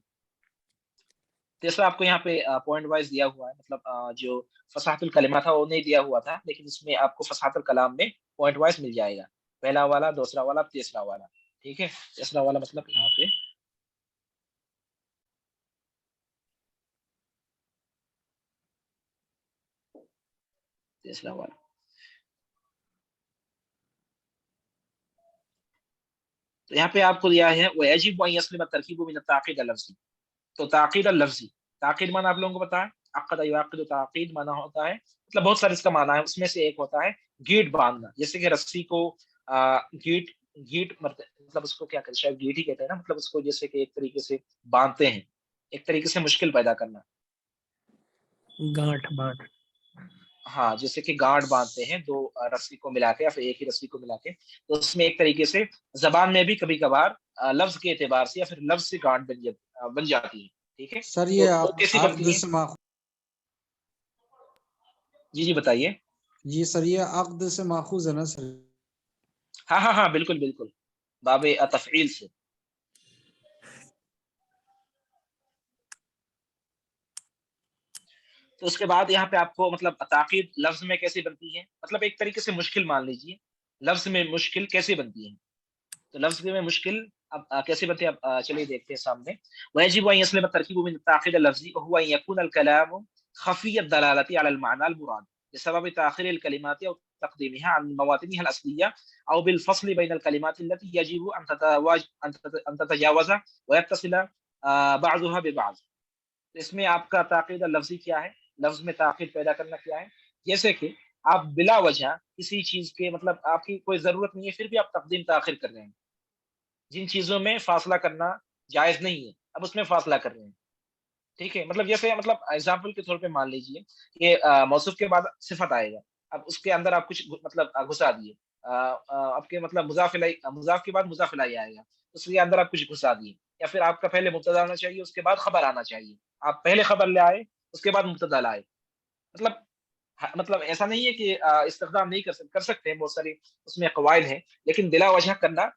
تیسرا آپ کو یہاں پہ پوائنٹ وائز دیا ہوا ہے، مطلب جو فصاحت الکلمہ تھا وہ نہیں دیا ہوا تھا، لیکن اس میں آپ کو فصاحت الکلام میں پوائنٹ وائز مل جائے گا، پہلا والا، دوسرا والا، تیسرا والا. ٹھیک ہے، تیسرا والا مطلب یہاں پہ تیسرا والا. تو یہاں پہ آپ کو دیا ہے وَيَجِبُ أَن يَسْلِمَ التَّرْكِيبُ مِنَ التَّعْقِيدِ اللَّفْظِ. تو تعقید اللفظی، تعقید معنی آپ لوگوں کو پتا ہے، عقد یعقد تعقید معنی ہوتا ہے، مطلب بہت سارے اس کا معنی ہے، اس میں سے ایک ہوتا ہے گیٹ باندھنا. جیسے کہ رسی کو گیٹ مطلب اس کو کیا کہتے ہیں، شاید گیٹ ہی کہتے ہیں نا، مطلب اس کو جیسے کہ ایک طریقے سے باندھتے ہیں، ایک طریقے سے مشکل پیدا کرنا. گانٹھ بانٹ. ہاں، جیسے کہ گانٹ باندھتے ہیں 2 رسی کو ملا کے یا پھر ایک ہی رسی کو ملا کے. تو اس میں ایک طریقے سے زبان میں بھی کبھی کبھار لفظ کے اعتبار سے یا پھر لفظ سے گانٹ بن جاتی ہے. ٹھیک ہے، سر تو یہ وہ کیسی عقد بنتی ہے؟ سے ماخوذ، جی بتائیے. جی سر یہ عقد سے ماخوذ ہے نا سر؟ ہاں ہاں ہاں، بالکل بالکل، باب تفعیل سے. تو اس کے بعد یہاں پہ آپ کو مطلب تعقید لفظ میں کیسے بنتی ہے، مطلب ایک طریقے سے مشکل مان لیجیے، لفظ میں مشکل کیسے بنتی ہے. تو لفظ میں مشکل اب کیسے بنتے ہیں، اب چلیے دیکھتے ہیں سامنے. ويجب ان يسلم التركيب من التعقيد اللفظي وهو ان يكون الكلام خفي الدلاله على المعنى المراد بسبب تاخير الكلمات او تقديمها عن مواطنها الاصليه او بالفصل بين الكلمات التي يجب ان تتجاوز ويتصل بعضها ببعض. اس میں آپ کا تعقید لفظی کیا ہے؟ لفظ میں تعقید پیدا کرنا کیا ہے؟ جیسے کہ آپ بلا وجہ کسی چیز کے مطلب آپ کی کوئی ضرورت نہیں ہے، پھر بھی آپ تقدیم تاخیر کر رہے ہیں. جن چیزوں میں فاصلہ کرنا جائز نہیں ہے، اب اس میں فاصلہ کر رہے ہیں. ٹھیک ہے، مطلب جیسے مطلب ایگزامپل کے طور پہ مان لیجیے کہ موصوف کے بعد صفت آئے گا، اب اس کے اندر آپ کچھ مطلب گھسا دیے، آپ کے مطلب مضاف کے بعد مضاف الیہ آئے گا، اس کے اندر آپ کچھ گھسا دیے. یا پھر آپ کا پہلے مبتدا آنا چاہیے، اس کے بعد خبر آنا چاہیے، آپ پہلے خبر لے آئے اس کے بعد مبتدا لائے. مطلب ایسا نہیں ہے کہ استخدام نہیں کر سکتے ہیں، بہت ساری اس میں قواعد ہیں، لیکن بلا وجہ کرنا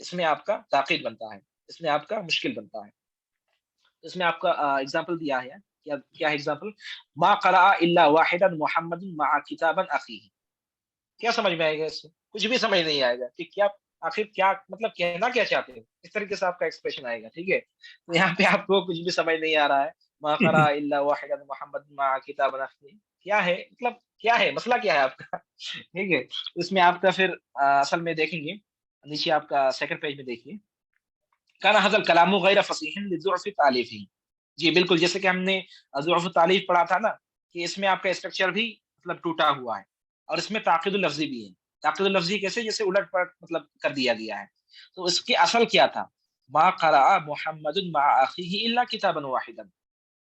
اس میں آپ کا تعقید بنتا ہے، اس میں آپ کا مشکل بنتا ہے. اس میں آپ کا اگزامپل دیا ہے، کیا ہے اگزامپل؟ ما قرأ الا واحدا محمد مع کتابا اخیہ. کیا سمجھ میں آئے گا اس سے؟ کچھ بھی سمجھ نہیں آئے گا کہ کیا آخر کیا مطلب کہنا کیا چاہتے ہیں، اس طریقے سے آپ کا ایکسپریشن آئے گا. ٹھیک ہے، تو یہاں پہ آپ کو کچھ بھی سمجھ نہیں آ رہا ہے. ما قرأ الا واحدا محمد مع کتابا اخیہ کیا ہے، مطلب کیا ہے، مسئلہ کیا ہے آپ کا. ٹھیک ہے، اس میں آپ کا پھر اصل میں دیکھیں گے نیچے آپ کا سیکنڈ پیج میں دیکھیے، کان هذا الكلام غیر فصیح لضعف تعلیفہ. جی بالکل، جیسے کہ ہم نے ضعف تعلیف پڑھا تھا نا، کہ اس میں آپ کا اسٹرکچر بھی مطلب ٹوٹا ہوا ہے، اور اس میں تعقید اللفظی بھی ہے. تعقید اللفظی کیسے؟ جیسے الٹ پلٹ مطلب کر دیا گیا ہے. تو اس کی اصل کیا تھا؟ ما قرأ محمد مع اخیہ الا کتابا واحدا.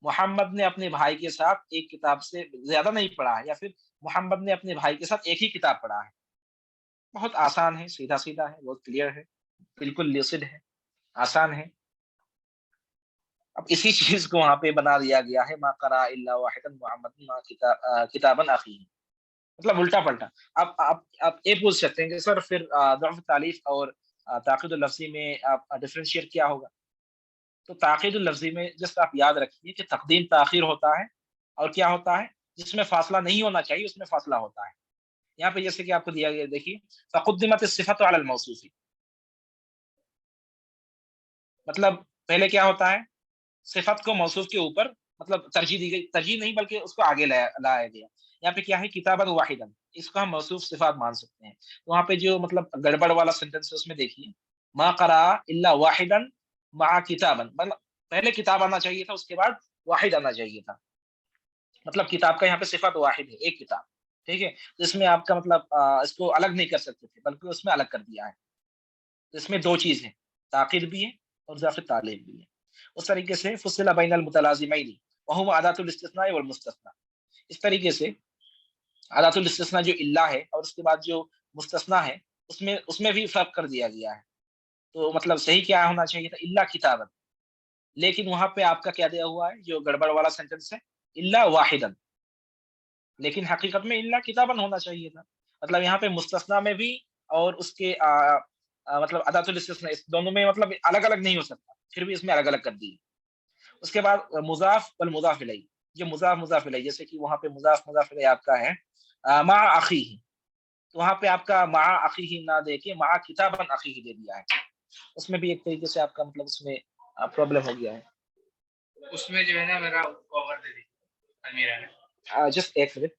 محمد نے اپنے بھائی کے ساتھ ایک کتاب سے زیادہ نہیں پڑھا ہے، یا پھر محمد نے اپنے بھائی کے ساتھ ایک ہی کتاب پڑھا ہے. بہت آسان ہے، سیدھا سیدھا ہے، بہت کلیئر ہے، بالکل لیسڈ ہے، آسان ہے. اب اسی چیز کو وہاں پہ بنا دیا گیا ہے ما قرأ الا واحدا محمد مع کتابا اخیہ، مطلب الٹا پلٹا. آپ یہ پوچھ سکتے ہیں کہ سر پھر ضعف تعلیف اور تعقید اللفظی میں آپ ڈفرینشیٹ کیا ہوگا؟ تو تعقید اللفظی میں جسٹ آپ یاد رکھیے کہ تقدیم تاخیر ہوتا ہے، اور کیا ہوتا ہے جس میں فاصلہ نہیں ہونا چاہیے اس میں فاصلہ ہوتا ہے. یہاں پہ جیسے کہ آپ کو دیا گیا، دیکھیے فقدمت الصفۃ علی الموصوف، مطلب پہلے کیا ہوتا ہے، صفت کو موصوف کے اوپر مطلب ترجیح دی گئی، ترجیح نہیں بلکہ اس کو آگے لایا گیا. یہاں پہ کیا ہے، کتابا واحدا، اس کو ہم موصوف صفات مان سکتے ہیں. وہاں پہ جو مطلب گڑبڑ والا سینٹینس ہے اس میں دیکھیے، ما قرأ الا واحدا مع کتابا، مطلب پہلے کتاب آنا چاہیے تھا، اس کے بعد واحد آنا چاہیے تھا. مطلب کتاب کا یہاں پہ صفت واحد ہے، ایک کتاب. ٹھیک ہے، تو اس میں آپ کا مطلب اس کو الگ نہیں کر سکتے تھے، بلکہ اس میں الگ کر دیا ہے. تو اس میں 2 چیز ہیں، تاخیر بھی ہے اور ضعف تعلیف بھی ہے. اس طریقے سے فصل بین المتلازمین وہم ادات الاستثناء والمستثنى، اس طریقے سے ادات الاستثناء جو الا ہے اور اس کے بعد جو مستثنیٰ ہے اس میں بھی فرق کر دیا گیا ہے. تو مطلب صحیح کیا ہونا چاہیے تھا؟ الا کتابن. لیکن وہاں پہ آپ کا کیا دیا ہوا ہے جو گڑبڑ والا سینٹینس ہے؟ الا واحدن. لیکن حقیقت میں الا کتابن ہونا چاہیے تھا. مطلب یہاں پہ مستثنا میں بھی اور اس کے مطلب ادات الاستثناء اس دونوں میں مطلب الگ الگ نہیں ہو سکتا، پھر بھی اس میں الگ الگ کر دی. اس کے بعد مضاف والمضاف الیہ. یہ مضاف مضاف الیہ جیسے کہ وہاں پہ مضاف مضاف الیہ آپ کا ہے مع اخیہ، تو وہاں پہ آپ کا مع اخیہ نہ دے کے مع کتابا اخیہ دے دیا ہے. اس میں بھی ایک طریقے سے آپ کا مطلب اس میں پرابلم ہو گیا ہے. اس میں جو ہے نا میرا کور دے دی المیرا نے. جسٹ ایک منٹ.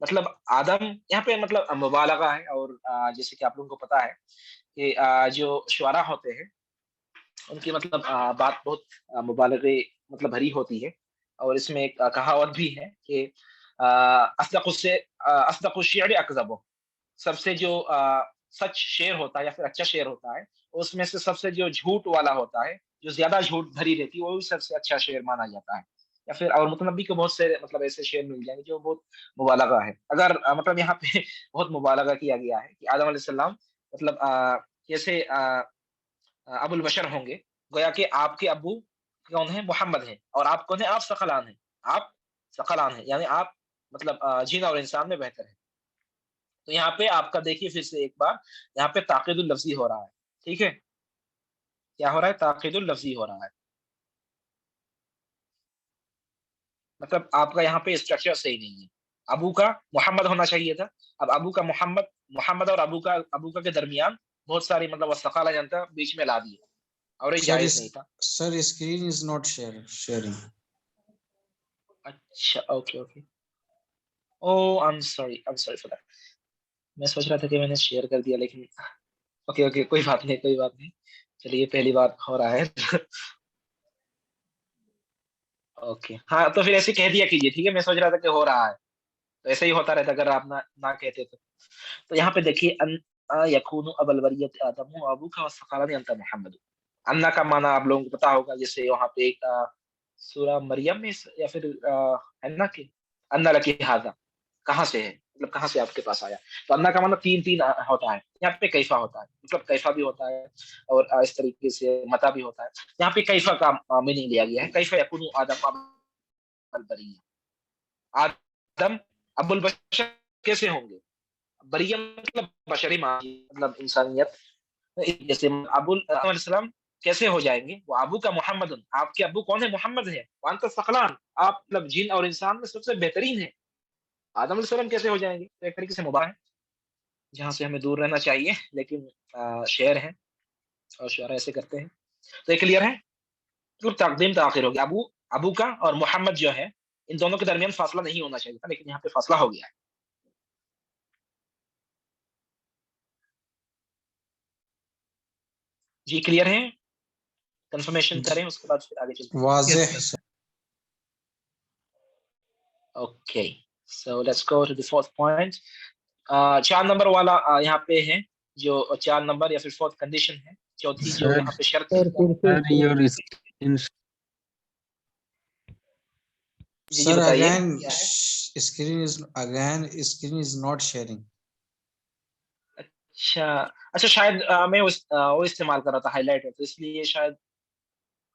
مطلب آدم یہاں پہ مطلب مبالغہ ہے، اور جیسے کہ آپ لوگوں کو پتا ہے کہ جو شعراء ہوتے ہیں ان کی مطلب بات بہت مبالغے مطلب بھری ہوتی ہے، اور اس میں ایک کہاوت بھی ہے کہ اصدق الشعر اکذبہ، سب سے جو سچ شعر ہوتا ہے یا پھر اچھا شعر ہوتا ہے، اس میں سے سب سے جو جھوٹ والا ہوتا ہے، جو زیادہ جھوٹ بھری رہتی ہے، وہی سب سے اچھا شعر مانا جاتا ہے. یا پھر اور متنبی کو بہت سے مطلب ایسے شعر مل جائیں گے جو بہت مبالغہ ہے. اگر مطلب یہاں پہ بہت مبالغہ کیا گیا ہے کہ آدم علیہ السلام مطلب کیسے ابو البشر ہوں گے، گویا کہ آپ کے ابو کون ہیں؟ محمد ہیں، اور آپ کون ہیں؟ آپ ثقلان ہیں. آپ ثقلان ہیں یعنی آپ مطلب جن اور انسان میں بہتر ہیں. تو یہاں پہ آپ کا دیکھیے پھر سے ایک بار یہاں پہ تاقید اللفظی ہو رہا ہے. ٹھیک ہے، کیا ہو رہا ہے؟ تاقید اللفظی ہو رہا ہے. مطلب آپ کا یہاں پہ اسٹرکچر صحیح نہیں ہے. ابو کا محمد ہونا چاہیے تھا، اب ابو کا محمد اور ابو کا کے درمیان بہت ساری مطلب وسقالہ جانتا بیچ میں لا دیے، اور یہ جائز نہیں تھا. سر اسکرین از ناٹ شیئرنگ. اچھا okay okay, O I am sorry for that. میں سوچ رہا تھا کہ میں نے شیئر کر دیا، لیکن اوکے اوکے، کوئی بات نہیں کوئی بات نہیں. چلیے پہلی بار ہو رہا ہے. اوکے ہاں، تو پھر ایسے کہہ دیا کیجیے. ٹھیک ہے، میں سوچ رہا تھا کہ ہو رہا ہے، تو ایسے ہی ہوتا رہتا اگر آپ نہ کہتے تو. تو یہاں پہ دیکھیے ان یکون ابو البریۃ آدم و ابوک وفقرنی انت محمد. ان کا معنی آپ لوگوں کو پتا ہوگا، جیسے وہاں پہ ایک سورہ مریم میں یا پھر ان کہ ان لکی ھذا، کہاں سے ہے، مطلب کہاں سے آپ کے پاس آیا. تو ان کا مطلب تین ہوتا ہے. یہاں پہ کیفا ہوتا ہے، مطلب کیفا بھی ہوتا ہے، اور اس طریقے سے متا بھی ہوتا ہے. یہاں پہ کیفا کا میننگ لیا گیا ہے. کیفا یکون آدم ابو البریہ، آدم ابو البشر کیسے ہوں گے؟ بریہ مطلب بشری مطلب انسانیت. جیسے ابو علیہ السلام کیسے ہو جائیں گے؟ وہ ابو کا محمد، آپ کے ابو کون ہے؟ محمد ہے. وانت ثقلان، آپ مطلب جن اور انسان میں سب سے بہترین ہے. آدم علیہ السلام کیسے ہو جائیں گے؟ تو ایک طریقے سے مباح ہے، جہاں سے ہمیں دور رہنا چاہیے، لیکن شعر ہے اور شعر ایسے کرتے ہیں. تو یہ کلیئر ہے؟ تو تقدیم تاخیر ہوگی. ابو کا اور محمد جو ہے ان دونوں کے درمیان فاصلہ نہیں ہونا چاہیے تھا، لیکن یہاں پہ فاصلہ ہو گیا ہے. جی کلیئر ہے؟ کنفرمیشن کریں اس کے بعد پھر آگے چلتے ہیں. واضح. Okay so let's go to the fourth point. 4 نمبر والا یہاں پہ ہے، جو 4 نمبر یا پھر فورتھ کنڈیشن ہے، چوتھی جو یہاں پہ شرط ہے. جی سر بتائیے اگین کیا ہے؟ Screen is not sharing. اچھا شاید میں وہ استعمال کر رہا تھا ہائی لائٹر، تو اس لیے شاید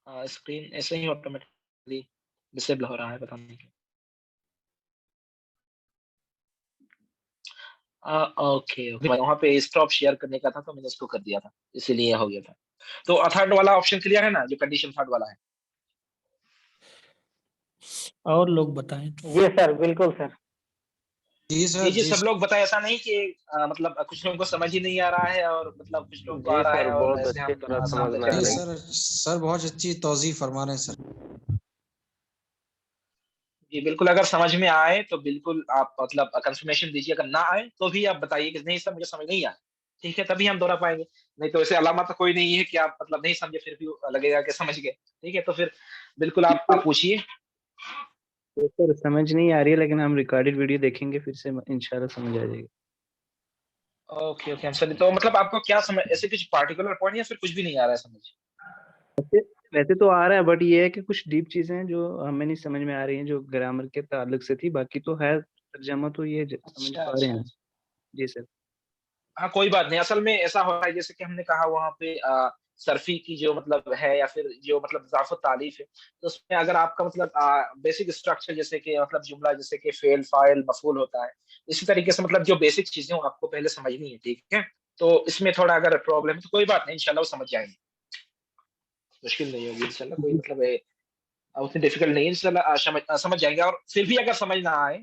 اسکرین ایسے ہی آٹومیٹکلی ڈسیبل ہو رہا ہے، پتہ نہیں کیوں. اوکے وہاں پہ اسٹاپ شیئر کرنے کا تھا تو میں نے اس کو کر دیا تھا، اسی لیے ہو گیا تھا. تو تھرڈ والا آپشن کلیئر ہے نا، جو کنڈیشن تھرڈ والا ہے؟ اور لوگ بتائیں. جی سر بالکل سر. جی سر. جی سب لوگ بتائیں، ایسا نہیں کہ مطلب کچھ لوگوں کو سمجھ ہی نہیں آ رہا ہے اور مطلب کچھ لوگوں کو جی آ رہا ہے سر اور بہت ایسے اچھی ہم طرح سامنے سمجھ میں چل آ جی رہے ہیں. رہی ہے. سر بہت اچھی توضیح فرما رہے ہیں سر. جی بالکل، اگر سمجھ میں آئے تو بالکل آپ مطلب کنفرمیشن دیجیے، اگر نہ آئے تو بھی آپ بتائیے کہ نہیں سر مجھے سمجھ نہیں آیا. ٹھیک ہے، تبھی ہم دوہرا پائیں گے. نہیں تو ایسے علامت کوئی نہیں ہے کہ آپ مطلب نہیں سمجھے پھر بھی لگے گا کہ سمجھ گئے. ٹھیک ہے، تو پھر بالکل آپ پوچھیے. سر سمجھ نہیں آ رہی ہے، لیکن ہم ریکارڈڈ ویڈیو دیکھیں گے، پھر سے انشاءاللہ سمجھ آ جائے گی. اوکے اوکے سر، تو مطلب آپ کو کیا سمجھ، ایسے کچھ پارٹیکولر پوائنٹ یا پھر کچھ بھی نہیں آ رہا ہے سمجھ؟ ویسے تو آ رہا ہے، بٹ یہ ہے کہ کچھ ڈیپ چیزیں ہیں جو ہمیں نہیں سمجھ میں آ رہی ہیں، جو گرامر کے تعلق سے تھی. باقی تو ہے ترجمہ تو یہ سمجھ اچھا پا رہے اچھا ہیں. جی سر. ہاں کوئی بات نہیں. اصل میں ایسا ہوتا ہے جیسے کہ ہم نے کہا وہاں پہ صرفی کی جو مطلب ہے یا پھر جو مطلب اضافت تعلیف ہے، تو اس میں اگر آپ کا مطلب بیسک اسٹرکچر جیسے کہ مطلب جملہ جیسے کہ فعل فاعل مفعول ہوتا ہے، اسی طریقے سے مطلب جو بیسک چیزیں آپ کو پہلے سمجھنی ہے. ٹھیک ہے، تو اس میں تھوڑا اگر پرابلم ہے تو کوئی بات نہیں، انشاءاللہ وہ سمجھ جائیں گے، مشکل نہیں ہوگی انشاءاللہ. کوئی مطلب اتنی ڈیفیکلٹ نہیں ہے انشاءاللہ، سمجھ جائیں گے. اور پھر بھی اگر سمجھ نہ آئے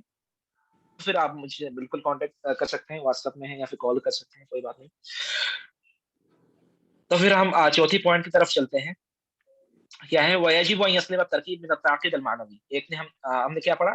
پھر آپ مجھے بالکل کانٹیکٹ کر سکتے ہیں، واٹس ایپ میں ہے یا پھر کال کر سکتے ہیں، کوئی بات نہیں. تو پھر ہم چوتھی پوائنٹ کی طرف چلتے ہیں. کیا ہے؟ وَيَجِبُ أَن يَسْلِمَ التَّرْكِيبُ مِنَ التَّعْقِيدِ الْمَعْنَوِيِّ. ایک نے ہم نے کیا پڑھا؟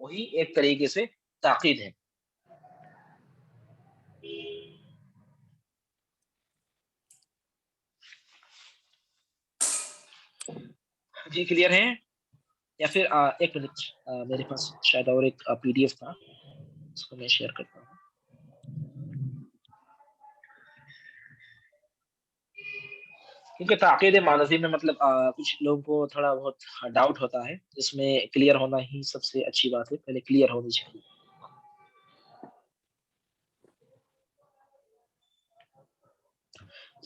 وہی ایک طریقے سے تاکید ہے. جی کلیئر ہے؟ یا پھر ایک منٹ، میرے پاس شاید اور ایک پی ڈی ایف تھا، اس کو میں شیئر کرتا ہوں. کیونکہ تعقید معنوی میں مطلب کچھ لوگوں کو تھوڑا بہت ڈاؤٹ ہوتا ہے، اس میں کلیئر ہونا ہی سب سے اچھی بات ہے، پہلے کلیئر ہونی چاہیے.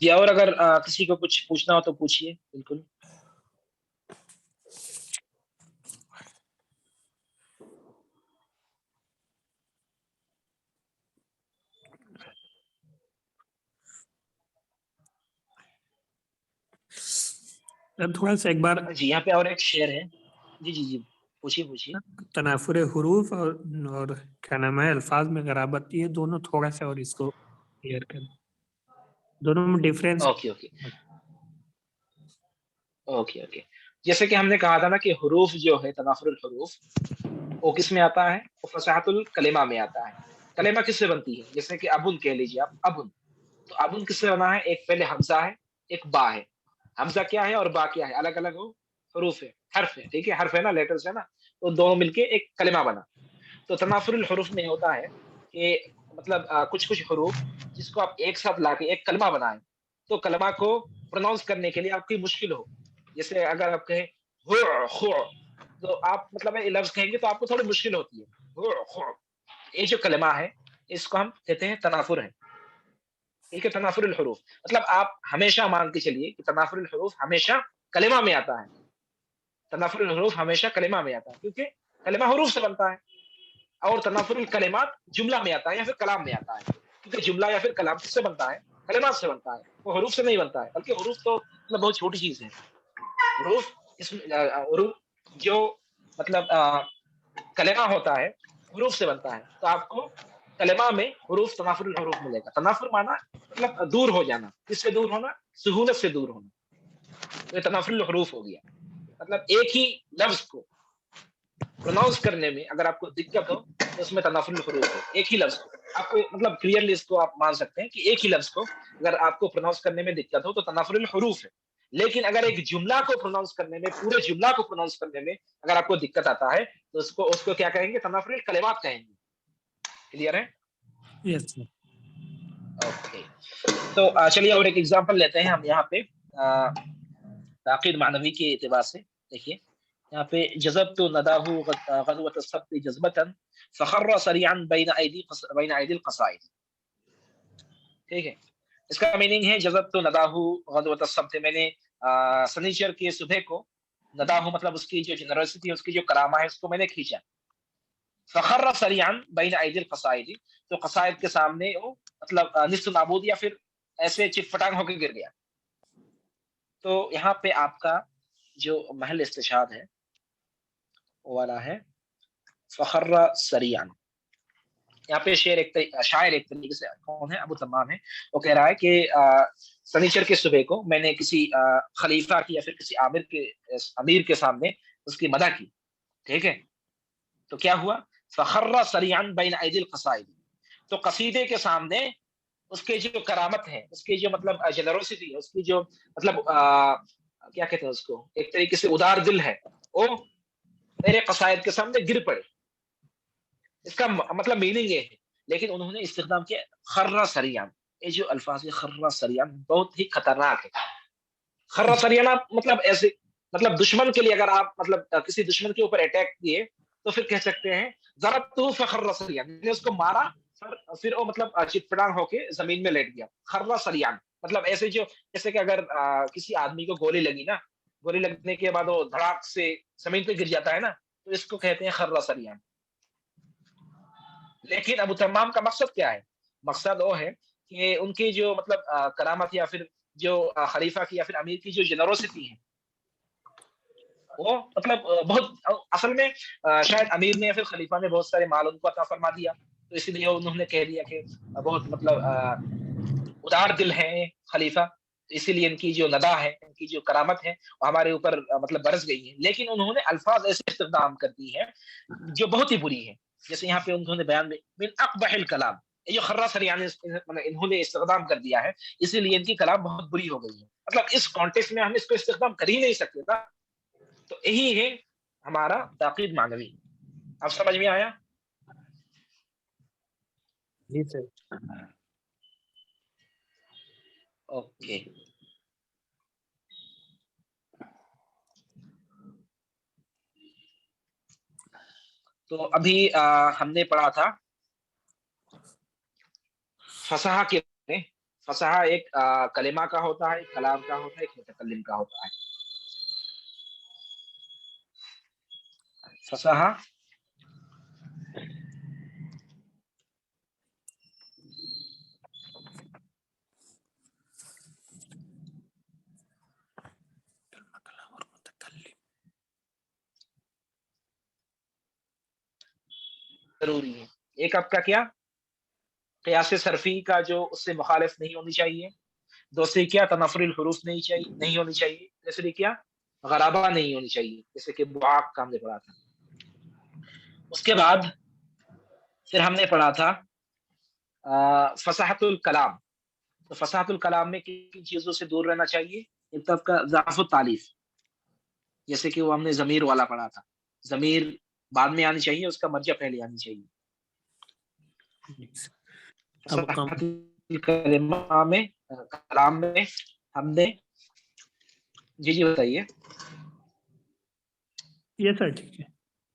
جی اور اگر کسی کو کچھ پوچھنا ہو تو پوچھیے. بالکل. تھوڑا سا ایک بار جی یہاں پہ اور ایک شعر ہے. جی جی جی پوچھیے. تنافر حروف اور کیا نام ہے الفاظ میں غرابت، یہ دونوں تھوڑا سا اور اس کو کلیئر کر، دونوں میں ڈیفرنس. اوکے. جیسے کہ ہم نے کہا تھا نا کہ حروف جو ہے تنافر الحروف وہ کس میں آتا ہے؟ وہ فصاحت الکلمہ میں آتا ہے. کلمہ کس سے بنتی ہے؟ جیسے کہ ابن کہہ لیجیے آپ، ابن، تو ابن کس سے بنا ہے؟ ایک پہلے حمزہ ہے، ایک با ہے. حمزہ کیا ہے اور با کیا ہے؟ الگ الگ ہو حروف ہے، حرف ہے. ٹھیک ہے، حرف ہے نا، لیٹرز ہے نا، تو دونوں مل کے ایک کلمہ بنا. تو تنافر الحروف میں ہوتا ہے کہ مطلب کچھ حروف جس کو آپ ایک ساتھ لا کے ایک کلمہ بنائیں تو کلمہ کو پروناؤنس کرنے کے لیے آپ کی مشکل ہو. جیسے اگر آپ کہیں خو، تو آپ مطلب یہ لفظ کہیں گے تو آپ کو تھوڑی مشکل ہوتی ہے. یہ جو کلمہ ہے اس کو ہم کہتے ہیں تنافر ہے. ٹھیک ہے، تنافر الحروف مطلب آپ ہمیشہ مان کے چلیے کہ تنافر الحروف ہمیشہ کلمہ میں آتا ہے. تنافر الحروف ہمیشہ کلمہ میں آتا ہے کیونکہ کلمہ حروف سے بنتا ہے، اور تنافر الکلمات جملہ میں آتا ہے یا پھر کلام میں آتا ہے. کیونکہ جملہ یا پھر کلام کس سے بنتا ہے؟ کلمات سے بنتا ہے، وہ حروف سے نہیں بنتا ہے. بلکہ حروف تو مطلب بہت چھوٹی چیز ہے. حروف جو مطلب کلمہ ہوتا ہے حروف سے بنتا ہے. تو آپ کو کلمہ میں حروف تنافر الحروف ملے گا. تنافر مانا مطلب دور ہو جانا. کس سے دور ہونا؟ سہولت سے دور ہونا. تو یہ تنافر الحروف ہو گیا. مطلب ایک ہی لفظ کو پروناؤنس کرنے میں اگر آپ کو دقت ہو تو اس میں تنافر الحروف ہے. ایک ہی لفظ کو آپ کو مطلب کلیئرلی اس کو آپ مان سکتے ہیں کہ ایک ہی لفظ کو اگر آپ کو پروناؤنس کرنے میں دقت ہو تو تنافر الحروف ہے. لیکن اگر ایک جملہ کو پروناؤنس کرنے میں، پورے جملہ کو پروناؤنس کرنے میں اگر آپ کو دقت آتا ہے تو اس کو کیا کہیں گے؟ تنافر الکلمات کہیں گے. کلیئر ہے؟ یس سر. اوکے. تو چلیے اور ایک ایگزامپل لیتے ہیں ہم یہاں پہ تاکید معنوی کے اعتبار سے. دیکھیے یہاں پہ جذبت نداہ غدوۃ السبت جذبۃ فخر سریعا بین ایدی القصائد. ٹھیک ہے، اس کا میننگ ہے جذبت نداہ غدوۃ السبت، میں نے سنیچر کے صبح کو، نداہ مطلب اس کی جو جنرسٹی، اس کی جو کرامہ ہے، اس کو میں نے کھینچا. فخر سریعا بین ایدی القصائد، تو قصائد کے سامنے وہ مطلب نصف نابود یا پھر ایسے چٹ پٹانگ ہو کے گر گیا. تو یہاں پہ آپ کا جو محل استشہاد ہے وہ والا ہے فخر سریعا. یہاں پہ شاعر ایک طریقے سے کون ہے؟ ابو تمام ہے. وہ کہہ رہا ہے کہ سنیچر کے صبح کو میں نے کسی خلیفہ کی یا پھر کسی امیر کے سامنے اس کی مدح کی. ٹھیک ہے، تو کیا ہوا؟ فخر سریعا بین ایدی القصائد، تو قصیدے کے سامنے اس کے جو کرامت ہے، اس کی جو مطلب جنروسٹی ہے، اس کی جو مطلب کیا کہتے ہیں اس کو، ایک طریقے سے ادار دل ہے، وہ میرے قصائد کے سامنے گر پڑے. اس کا مطلب میننگ یہ ہے، لیکن انہوں نے استخدام کیا خر سریعا. یہ جو الفاظ ہے خر سریعا بہت ہی خطرناک ہے. خر سریعا مطلب ایسے مطلب دشمن کے لیے اگر آپ مطلب کسی دشمن کے اوپر اٹیک کیے تو پھر کہہ سکتے ہیں ضربتہ فخر سریعا، میں نے اس کو مارا پھر وہ مطلب چٹ پٹانگ ہو کے زمین میں لیٹ گیا. خر سریعا مطلب ایسے جو جیسے کہ اگر کسی آدمی کو گولی لگی نا، گولی لگنے کے بعد وہ دھڑاک سے زمین پہ گر جاتا ہے نا، تو اس کو کہتے ہیں خر سریعا. لیکن ابو تمام کا مقصد کیا ہے؟ مقصد وہ ہے کہ ان کی جو مطلب کرامت یا پھر جو خلیفہ کی یا پھر امیر کی جو جنروسٹی ہے وہ مطلب بہت، اصل میں شاید امیر نے یا پھر خلیفہ نے بہت سارے مال ان کو عطا فرما دیا، تو اسی لیے انہوں نے کہہ دیا کہ بہت مطلب ادار دل ہے خلیفہ. اسی لیے ان کی جو ندا ہے، ان کی جو کرامت ہے وہ ہمارے اوپر مطلب برس گئی ہے. لیکن انہوں نے الفاظ ایسے استخدام کر دی ہے جو بہت ہی بری ہے. جیسے یہاں پہ انہوں نے بیان میں من اقبح الکلام، یہ جو خرا سریانی انہوں نے استخدام کر دیا ہے، اسی لیے ان کی کلام بہت بری ہو گئی ہے. مطلب اس کانٹیکس میں ہم اس کو استخدام کر ہی نہیں سکتے تھا. تو یہی ہے ہمارا تاقید معنوی. اب سمجھ میں آیا؟ جی سر. اوکے. تو ابھی ہم نے پڑھا تھا فصاحہ کے بارے میں. فصاحہ ایک کلمہ کا ہوتا ہے، ایک کلام کا ہوتا ہے، ایک متکلم کا ہوتا ہے. فصاحہ ضروری ہے. ایک آپ کا کیا قیاس صرفی کا جو اس سے مخالف نہیں ہونی چاہیے. دوسری کیا تنافر الحروف نہیں ہونی چاہیے. تیسری کیا غرابہ نہیں ہونی چاہیے، جیسے کہ بعاق کا ہم نے پڑھا تھا. اس کے بعد پھر ہم نے پڑھا تھا فصاحت الکلام. تو فصاحت الکلام میں کن چیزوں سے دور رہنا چاہیے؟ ایک تو آپ کا ضعف التالیف، جیسے کہ وہ ہم نے ضمیر والا پڑھا تھا. ضمیر بعد میں آنی چاہیے، اس کا مرجع پہلے آنی چاہیے. کلام میں ہم نے جی بتائیے. یہ سر ٹھیک ہے،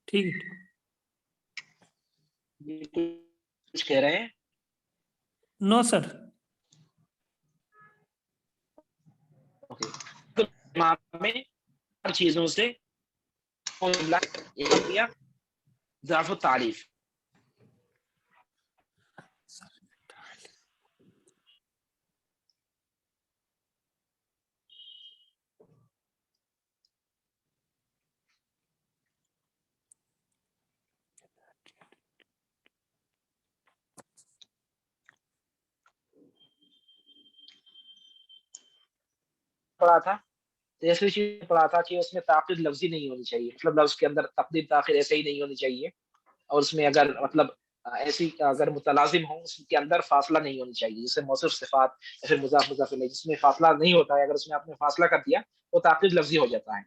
ٹھیک ہے. کچھ کہہ رہے ہیں؟ نو سر. میں ہر چیزوں سے ضعف التعریف. پڑھا تھا. تیسری چیز پڑھا تھا کہ اس میں تاخیر لفظی نہیں ہونی چاہیے. مطلب لفظ کے اندر تقدیم تاخیر ایسے ہی نہیں ہونی چاہیے. اور اس میں اگر مطلب ایسی اگر متلازم ہو اس کے اندر فاصلہ نہیں ہونی چاہیے. جیسے موصوف صفات یا پھر مضاف مضاف الیہ جس میں فاصلہ نہیں ہوتا ہے، اگر اس میں آپ نے فاصلہ کر دیا تو تاخیر لفظی ہو جاتا ہے.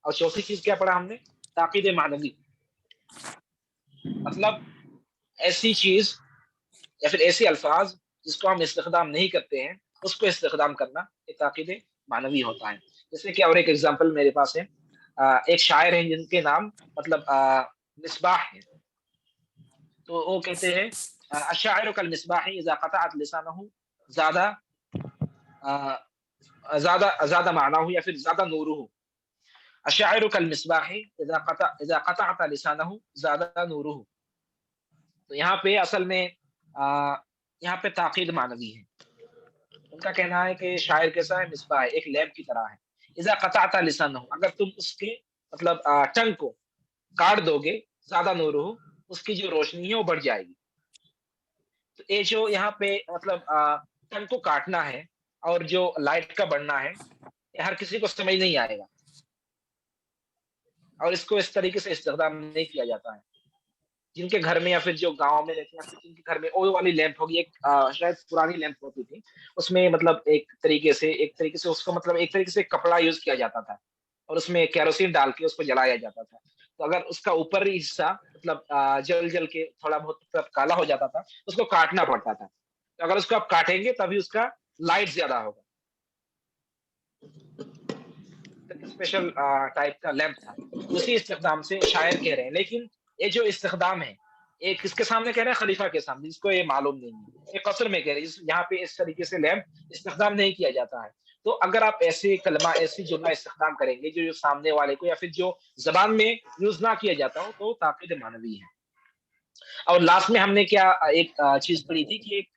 اور چوتھی چیز کیا پڑھا ہم نے؟ تاقید معنوی. مطلب ایسی چیز یا پھر ایسے الفاظ جس کو ہم استخدام نہیں کرتے ہیں اس کو استخدام کرنا یہ تاقید معنوی ہوتا ہے. جیسے کہ اور ایک ایگزامپل میرے پاس ہے. ایک شاعر ہیں جن کے نام مطلب مصباح ہے. تو وہ کہتے ہیں الشاعر کالمصباح اذا قطعت لسانه زاد معناه یا پھر زاد نوره. الشاعر کالمصباح اذا قطعت لسانه زاد نوره. تو یہاں پہ اصل میں یہاں پہ تاقید معنوی ہے. ان کا کہنا ہے کہ شاعر کیسا ہے؟ مصباح ہے، ایک لیمپ کی طرح ہے. اذا قطعت لسانه، اگر تم اس کے مطلب ٹنگ کو کاٹ دو گے، زیادہ نور ہو، اس کی جو روشنی ہے وہ بڑھ جائے گی. تو یہ جو یہاں پہ مطلب ٹنگ کو کاٹنا ہے اور جو لائٹ کا بڑھنا ہے یہ ہر کسی کو سمجھ نہیں آئے گا، اور اس کو اس طریقے سے استخدام نہیں کیا جاتا ہے. جن کے گھر میں یا پھر جو گاؤں میں رہتے ہیں جن کے گھر میں اوئل والی لیمپ ہوگی، ایک شاید پرانی لیمپ ہوتی تھی، اس میں مطلب ایک طریقے سے اس کو مطلب ایک طریقے سے کپڑا یوز کیا جاتا تھا اور اس میں کیروسین ڈال کے اس کو جلایا جاتا تھا. تو اگر اس کا اوپری حصہ مطلب جل کے تھوڑا بہت مطلب کالا ہو جاتا تھا اس کو کاٹنا پڑتا تھا. تو اگر اس کو آپ کاٹیں گے تبھی اس کا لائٹ زیادہ ہوگا. اسپیشل ٹائپ کا لیمپ تھا. اسی استخدام سے شاعر کہہ رہے ہیں. لیکن یہ جو استخدام ہے ایک کس کے سامنے کہہ رہے ہیں؟ خلیفہ کے سامنے، جس کو یہ معلوم نہیں ہے. ایک قصر میں کہہ رہے ہیں یہاں پہ اس طریقے سے لیمپ استخدام نہیں کیا جاتا ہے. تو اگر آپ ایسے کلمہ ایسی جملہ استخدام کریں گے جو سامنے والے کو یا پھر جو زبان میں یوز نہ کیا جاتا ہو تو تاقید معنوی ہے. اور لاسٹ میں ہم نے کیا ایک چیز پڑھی تھی کہ ایک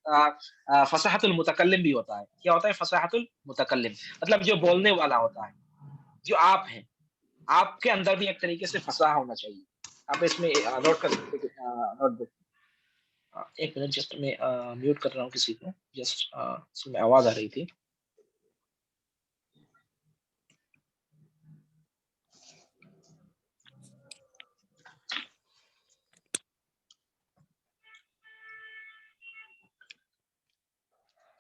فصاحت المتکلم بھی ہوتا ہے. کیا ہوتا ہے فصاحت المتکلم؟ مطلب جو بولنے والا ہوتا ہے، جو آپ ہیں، آپ کے اندر بھی ایک طریقے سے فصاحت ہونا چاہیے. آپ اس میں نوٹ کر سکتے ہیں. ایک منٹ جسٹ میں میوٹ کر رہا ہوں کسی کو، جسٹ اس میں آواز آ رہی تھی.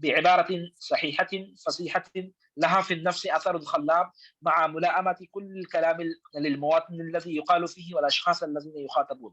بعبارة صحيحة فصيحة لها في النفس أثر خلاب مع ملائمة كل الكلام للمواطن الذي يقال فيه والأشخاص الذين يخاطبون.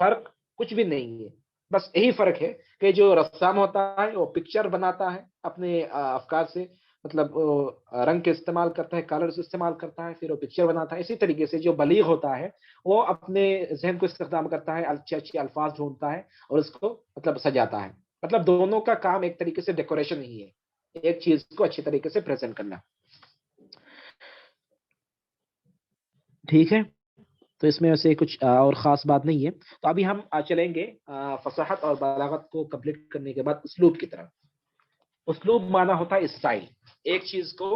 فرق کچھ بھی نہیں ہے، بس یہی فرق ہے کہ جو رسام ہوتا ہے وہ پکچر بناتا ہے اپنے افکار سے، مطلب رنگ کے استعمال کرتا ہے، کلرز استعمال کرتا ہے، پھر وہ پکچر بناتا ہے. اسی طریقے سے جو بلیغ ہوتا ہے وہ اپنے ذہن کو استخدام کرتا ہے، اچھے اچھے الفاظ ڈھونڈتا ہے اور اس کو مطلب سجاتا ہے. مطلب دونوں کا کام ایک طریقے سے ڈیکوریشن ہی ہے، ایک چیز کو اچھے طریقے سے پریزنٹ کرنا. ٹھیک ہے، تو اس میں ویسے کچھ اور خاص بات نہیں ہے. تو ابھی ہم چلیں گے فصاحت اور بلاغت کو کمپلیٹ کرنے کے بعد اسلوب کی طرف. اسلوب مانا ہوتا ہے اسٹائل، ایک چیز کو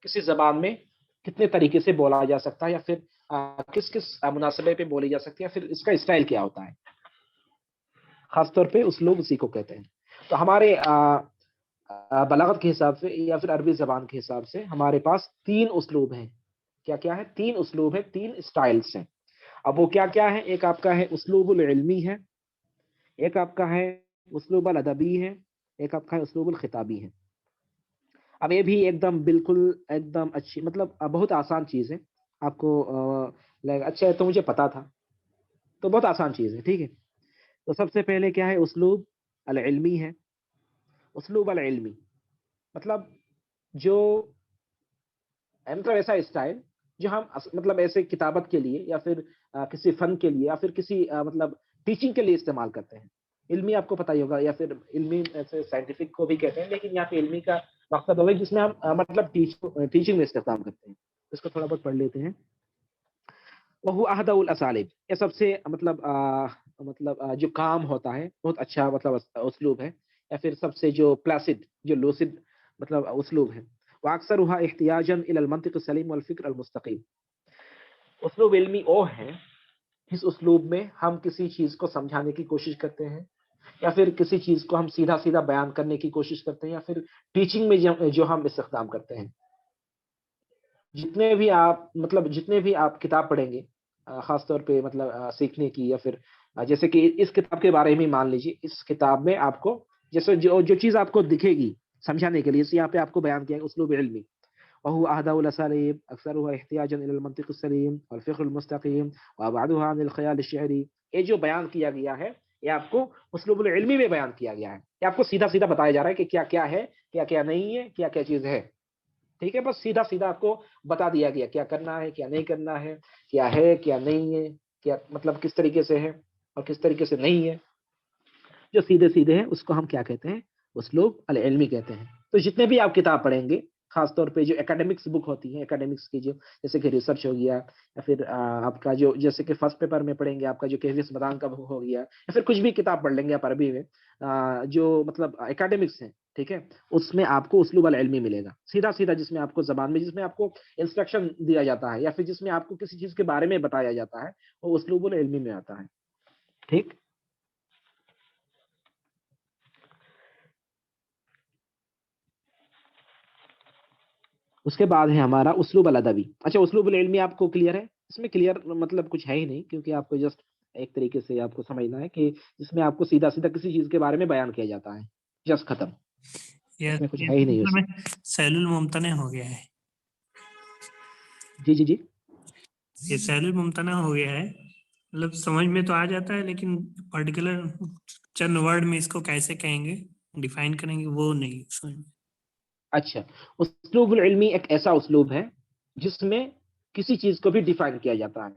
کسی زبان میں کتنے طریقے سے بولا جا سکتا ہے، یا پھر کس کس مناسبے پہ بولی جا سکتی ہے، پھر اس کا اسٹائل کیا ہوتا ہے. خاص طور پہ اسلوب اسی کو کہتے ہیں. تو ہمارے بلاغت کے حساب سے یا پھر عربی زبان کے حساب سے ہمارے پاس 3 اسلوب ہیں. کیا کیا ہے؟ 3 اسلوب ہے، 3 اسٹائلس ہیں. اب وہ کیا کیا ہے؟ ایک آپ کا ہے اسلوب العلمی ہے، ایک آپ کا ہے اسلوب الادبی ہے، ایک آپ کا ہے اسلوب الخطابی ہے. اب یہ بھی ایک دم بالکل ایک دم اچھی، مطلب بہت آسان چیز ہے. آپ کو اچھا ہے تو مجھے پتا تھا، تو بہت آسان چیز ہے. ٹھیک ہے، تو سب سے پہلے کیا ہے؟ اسلوب العلمی ہے. اسلوب العلمی مطلب جو مطلب ایسا اسٹائل جو ہم مطلب ایسے کتابت کے لیے یا پھر کسی فن کے لیے یا پھر کسی مطلب ٹیچنگ کے لیے استعمال کرتے ہیں. علمی آپ کو پتہ ہی ہوگا، یا پھر علمی ایسے سائنٹیفک کو بھی کہتے ہیں، لیکن یہاں پہ علمی کا مقصد ہوگا جس میں ہم مطلب ٹیچنگ میں استعمال کرتے ہیں. اس کو تھوڑا بہت پڑھ لیتے ہیں. وہ احدى الاساليب، یہ سب سے مطلب جو کام ہوتا ہے بہت اچھا مطلب اسلوب ہے، یا پھر سب سے جو پلاسڈ جو لوسڈ مطلب اسلوب ہے. واکثرها احتياجا الى المنطق السليم والفكر المستقيم. اسلوب علمی وہ ہے اس اسلوب میں ہم کسی چیز کو سمجھانے کی کوشش کرتے ہیں، یا پھر کسی چیز کو ہم سیدھا سیدھا بیان کرنے کی کوشش کرتے ہیں، یا پھر ٹیچنگ میں جو ہم استخدام کرتے ہیں. جتنے بھی آپ کتاب پڑھیں گے خاص طور پہ مطلب سیکھنے کی، یا پھر جیسے کہ اس کتاب کے بارے میں مان لیجیے، اس کتاب میں آپ کو جیسے جو چیز آپ کو دکھے گی سمجھانے کے لیے، یہاں پہ آپ کو بیان کیا ہے اسلوب علمی. وهو أهدى الأساليب أكثرها احتياجا إلى المنطق السليم والفقه المستقيم وأبعدها عن الخيال الشعري. یہ جو بیان کیا گیا ہے یہ آپ کو اسلوب العلمی میں بیان کیا گیا ہے. یہ آپ کو سیدھا سیدھا بتایا جا رہا ہے کہ کیا کیا ہے، کیا کیا نہیں ہے، کیا کیا چیز ہے. ٹھیک ہے، بس سیدھا سیدھا آپ کو بتا دیا گیا کیا کرنا ہے، کیا نہیں کرنا ہے، کیا ہے کیا نہیں ہے، کیا مطلب کس طریقے سے ہے اور کس طریقے سے نہیں ہے. جو سیدھے سیدھے ہیں اس کو ہم کیا کہتے ہیں؟ اسلوب العلمی کہتے ہیں. تو جتنے بھی آپ کتاب پڑھیں گے، خاص طور پہ جو اکیڈمکس بک ہوتی ہیں، اکیڈمکس کی جو جیسے کہ ریسرچ ہو گیا، یا پھر آپ کا جو جیسے کہ فرسٹ پیپر میں پڑھیں گے آپ کا جو کیویس مدان کا ہو گیا، یا پھر کچھ بھی کتاب پڑھ لیں گے آپ عربی میں جو مطلب اکیڈمکس ہیں، ٹھیک ہے، اس میں آپ کو اسلوب العلمی ملے گا سیدھا سیدھا، جس میں آپ کو زبان میں جس میں آپ کو انسٹرکشن دیا جاتا ہے، یا پھر جس میں آپ کو کسی چیز کے بارے میں بتایا جاتا ہے، وہ اسلوب العلمی میں آتا ہے. ٹھیک، اس کے بعد ہے ہمارا اسلوب الادبی. اچھا، اسلوب العلمی آپ کو کلیئر ہے؟ اس میں کلیئر مطلب کچھ ہے ہی نہیں، کیونکہ آپ کو جسٹ ایک طریقے سے آپ کو سمجھنا ہے کہ جس میں آپ کو سیدھا سیدھا کسی چیز کے بارے میں بیان کیا جاتا ہے، جسٹ ختم. اس میں کچھ ہے ہی نہیں اس میں. سہل الممتنع ہو گیا ہے. جی جی جی، یہ سہل الممتنع ہو گیا ہے، مطلب سمجھ میں تو آ جاتا ہے، لیکن پرٹیکولر چند ورڈ میں اس کو کیسے کہیں گے، ڈیفائن کریں گے، وہ نہیں سمجھ میں. اچھا، اسلوب العلمی ایک ایسا اسلوب ہے جس میں کسی چیز کو بھی ڈیفائن کیا جاتا ہے،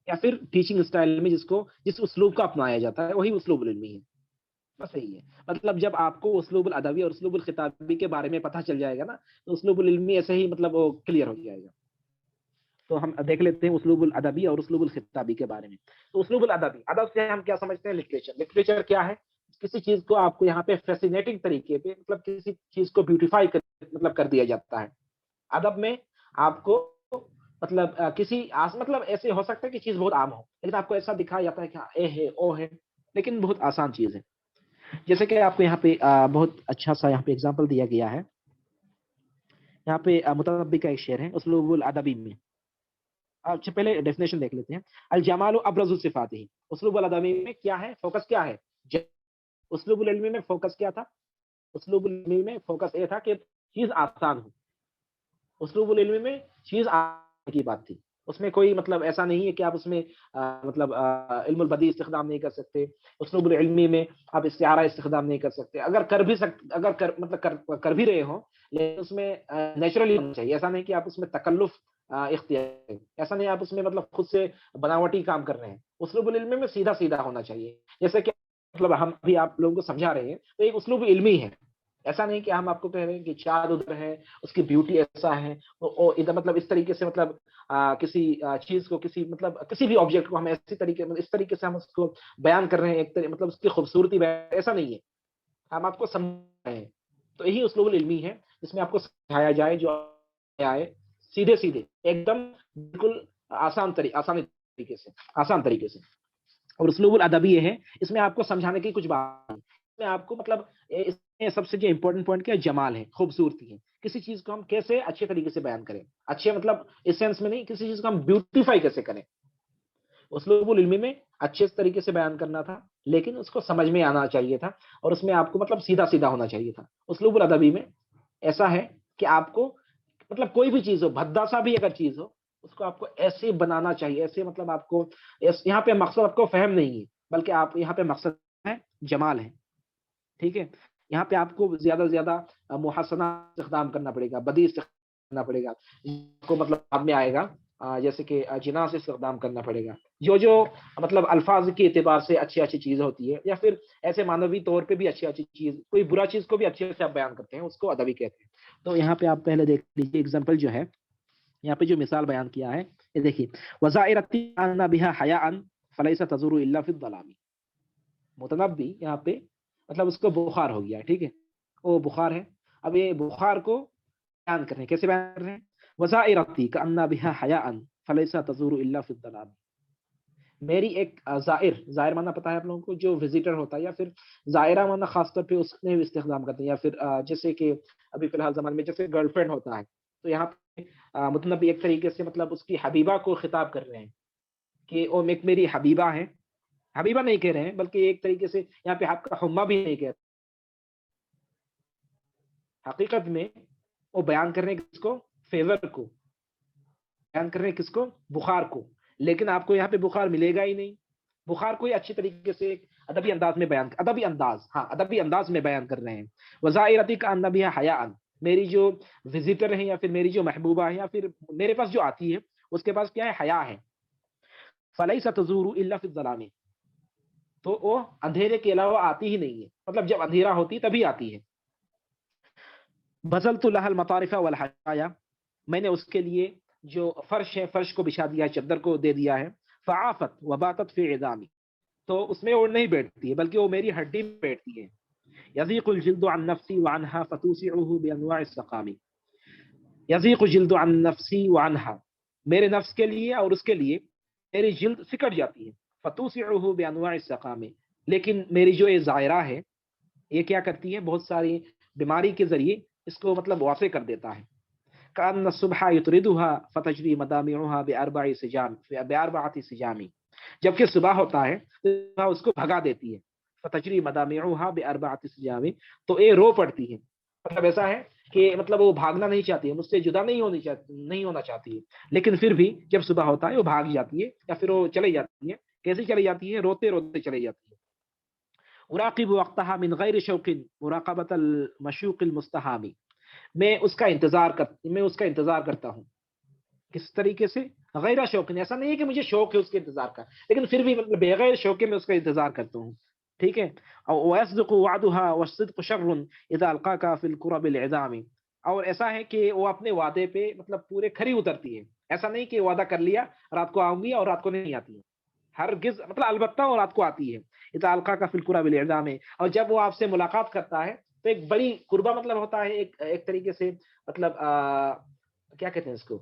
یا پھر ٹیچنگ اسٹائل میں جس اسلوب کو اپنایا جاتا ہے وہی اسلوب العلمی ہے. بس یہی ہے. مطلب جب آپ کو اسلوب الادبی اور اسلوب الخطابی کے بارے میں پتہ چل جائے گا نا، تو اسلوب العلمی ایسے ہی مطلب وہ کلیئر ہو جائے گا. تو ہم دیکھ لیتے ہیں اسلوب الادبی اور اسلوب الخطابی کے بارے میں. تو اسلوب الادبی، ادب سے ہم کیا سمجھتے ہیں؟ لٹریچر. لٹریچر کیا ہے؟ کسی چیز کو آپ کو یہاں پہ فیسینیٹنگ طریقے پہ مطلب کسی چیز کو بیوٹیفائی کر دیا جاتا ہے. ادب میں آپ کو مطلب مطلب ایسے ہو سکتا ہے کہ چیز بہت عام ہو، لیکن آپ کو ایسا دکھایا جاتا ہے کہ اے ہے او ہے، لیکن بہت آسان چیز ہے. جیسے کہ آپ کو یہاں پہ بہت اچھا سا یہاں پہ اگزامپل دیا گیا ہے. یہاں پہ متنبی کا ایک شعر ہے اسلوب الادبی میں. اچھا، پہلے ڈیفینیشن دیکھ لیتے ہیں. الجمال ابرز صفاته. اسلوب الادبی میں کیا ہے؟ فوکس کیا ہے؟ اسلوب العلمی میں فوکس کیا تھا؟ اسلوب العلمی میں فوکس یہ تھا کہ چیز آسان ہو. اسلوب العلمی میں چیز آسان کی بات تھی. اس میں کوئی مطلب ایسا نہیں ہے کہ آپ اس میں مطلب علم البدی استخدام نہیں کر سکتے، اسلوب العلمی میں آپ استعارہ استخدام نہیں کر سکتے، اگر کر بھی رہے ہوں لیکن اس میں نیچرلی ہونا چاہیے، ایسا نہیں کہ آپ اس میں تکلف اختیار کریں، ایسا نہیں آپ اس میں مطلب خود سے بناوٹی کام کر رہے ہیں، اسلوب العلمی میں سیدھا سیدھا ہونا چاہیے، جیسے کہ مطلب ہم بھی آپ لوگوں کو سمجھا رہے ہیں تو ایک اسلوب علمی ہے، ایسا نہیں کہ ہم آپ کو کہہ رہے ہیں کہ چاند ادھر ہے اس کی بیوٹی ایسا ہے، ادھر مطلب اس طریقے سے مطلب کسی چیز کو کسی بھی آبجیکٹ کو ہم اس طریقے سے ہم اس کو بیان کر رہے ہیں، ایک مطلب اس کی خوبصورتی بیان، ایسا نہیں ہے، ہم آپ کو سمجھا رہے ہیں، تو یہی اسلوب العلمی ہے جس میں آپ کو سمجھایا جائے جو آئے سیدھے سیدھے ایک دم بالکل آسان طریقے سے، اور اسلوب الادبی یہ ہے اس میں آپ کو سمجھانے کی کچھ بات نہیں، اس میں آپ کو مطلب اس میں سب سے جو امپورٹنٹ پوائنٹ کیا ہے، جمال ہے، خوبصورتی ہے، کسی چیز کو ہم کیسے اچھے طریقے سے بیان کریں، اچھے مطلب اس سینس میں نہیں، کسی چیز کو ہم بیوٹیفائی کیسے کریں، اسلوب العلمی میں اچھے طریقے سے بیان کرنا تھا لیکن اس کو سمجھ میں آنا چاہیے تھا، اور اس میں آپ کو مطلب سیدھا سیدھا ہونا چاہیے تھا۔ اسلوب الادبی میں ایسا ہے کہ آپ کو مطلب کوئی بھی چیز ہو، بھدا سا بھی اگر چیز ہو، اس کو آپ کو ایسے بنانا چاہیے، ایسے مطلب آپ کو یہاں پہ مقصد آپ کو فہم نہیں ہے بلکہ آپ یہاں پہ مقصد ہے جمال ہے، ٹھیک ہے، یہاں پہ آپ کو زیادہ سے زیادہ محسنہ استخدام کرنا پڑے گا، بدی استخدام کرنا پڑے گا، کو مطلب بعد میں آئے گا جیسے کہ جناح سے استخدام کرنا پڑے گا، جو مطلب الفاظ کے اعتبار سے اچھی چیز ہوتی ہے، یا پھر ایسے معنوی طور پہ بھی اچھی چیز، کوئی برا چیز کو بھی اچھے سے آپ بیان کرتے ہیں، اس کو ادبی کہتے ہیں۔ تو یہاں پہ آپ پہلے دیکھ لیجیے ایگزامپل جو ہے، یہاں پہ جو مثال بیان کیا ہے یہ دیکھیے، وزائرتی ان بها حیاء فلیس تزور الا فی الظلام، متنبی یہاں پہ مطلب اس کو بخار ہو گیا ہے، ٹھیک ہے، وہ بخار ہے، اب یہ بخار کو بیان کر رہے ہیں، کیسے بیان کر رہے ہیں، وزائرتی کأن بها حیاء فلیس تزور الا فی الظلام، میری ایک زائر معنی پتا ہے آپ لوگوں کو، جو وزیٹر ہوتا ہے، یا پھر زائرہ معنی خاص طور پہ اس میں بھی استخدام کرتے ہیں، یا پھر جیسے کہ ابھی فی الحال زمانے میں جیسے گرل فرینڈ ہوتا ہے، تو یہاں پہ مطلب ایک طریقے سے مطلب اس کی حبیبہ کو خطاب کر رہے ہیں کہ وہ ایک میری حبیبہ ہے، حبیبہ نہیں کہہ رہے ہیں بلکہ ایک طریقے سے یہاں پہ آپ کا حمہ بھی نہیں کہہ رہے، حقیقت میں وہ بیان کر رہے ہیں کس کو، فیور کو بیان کر رہے ہیں، کس کو، بخار کو، لیکن آپ کو یہاں پہ بخار ملے گا ہی نہیں، بخار کو اچھی طریقے سے ادبی انداز میں بیان، ادبی انداز میں بیان کر رہے ہیں، وزائرتی کا ان بها حیاء، میری جو وزٹر ہے یا پھر میری جو محبوبہ ہے یا پھر میرے پاس جو آتی ہے اس کے پاس کیا ہے، حیا ہے، فلیس تزور الا فی الظلام، تو وہ اندھیرے کے علاوہ آتی ہی نہیں ہے، مطلب جب اندھیرا ہوتی تبھی آتی ہے، بذلت لها المطارف والحشایا، میں نے اس کے لیے جو فرش ہے، فرش کو بچھا دیا، چادر کو دے دیا ہے، فعافت وباتت فی عظامی، تو اس میں وہ نہیں بیٹھتی ہے بلکہ وہ میری ہڈی میں بیٹھتی ہے، یضیق الجلد عن نفسی وعنها فتوسعه بانواع السقام، یضیق الجلد عن نفسی وعنها، میرے نفس کے لیے اور اس کے لیے میری جلد سکڑ جاتی ہے، فتوسعه بانواع السقام، لیکن میری جو یہ زائرہ ہے یہ کیا کرتی ہے، بہت ساری بیماری کے ذریعے اس کو مطلب واسع کر دیتا ہے، کأن الصبح یطردها فتجری مدامعها بأربعة سجام، جبکہ صبح ہوتا ہے تو اس کو بھگا دیتی ہے، فتجری مدامعها بأربعة سجام، تو یہ رو پڑتی ہے، مطلب ایسا ہے کہ مطلب وہ بھاگنا نہیں چاہتی ہے، مجھ سے جدا نہیں ہونا چاہتی ہے، لیکن پھر بھی جب صبح ہوتا ہے وہ بھاگ جاتی ہے یا پھر وہ چلی جاتی ہے، کیسے چلی جاتی ہے، روتے روتے چلی جاتی ہے، اراقب وقتها من غیر شوق مراقبۃ المشوق المستحامی، میں اس کا انتظار کرتا ہوں، کس طریقے سے، غیر شوق، ایسا نہیں ہے کہ مجھے شوق ہے اس کے انتظار کا، لیکن پھر بھی مطلب بغیر شوق میں اس کا انتظار کرتا ہوں، ٹھیک ہے، ويصدق وعدها والصدق شر اذا القاك في الكرب العظام، اور ایسا ہے کہ وہ اپنے وعدے پہ مطلب پورے کھری اترتی ہے، ایسا نہیں کہ وعدہ کر لیا رات کو آؤں گی اور رات کو نہیں آتی ہے، ہرگز مطلب البتہ وہ رات کو آتی ہے، اذا القاك في الكرب العظام، اور جب وہ آپ سے ملاقات کرتا ہے تو ایک بڑی قربہ مطلب ہوتا ہے، ایک طریقے سے مطلب کیا کہتے ہیں اس کو،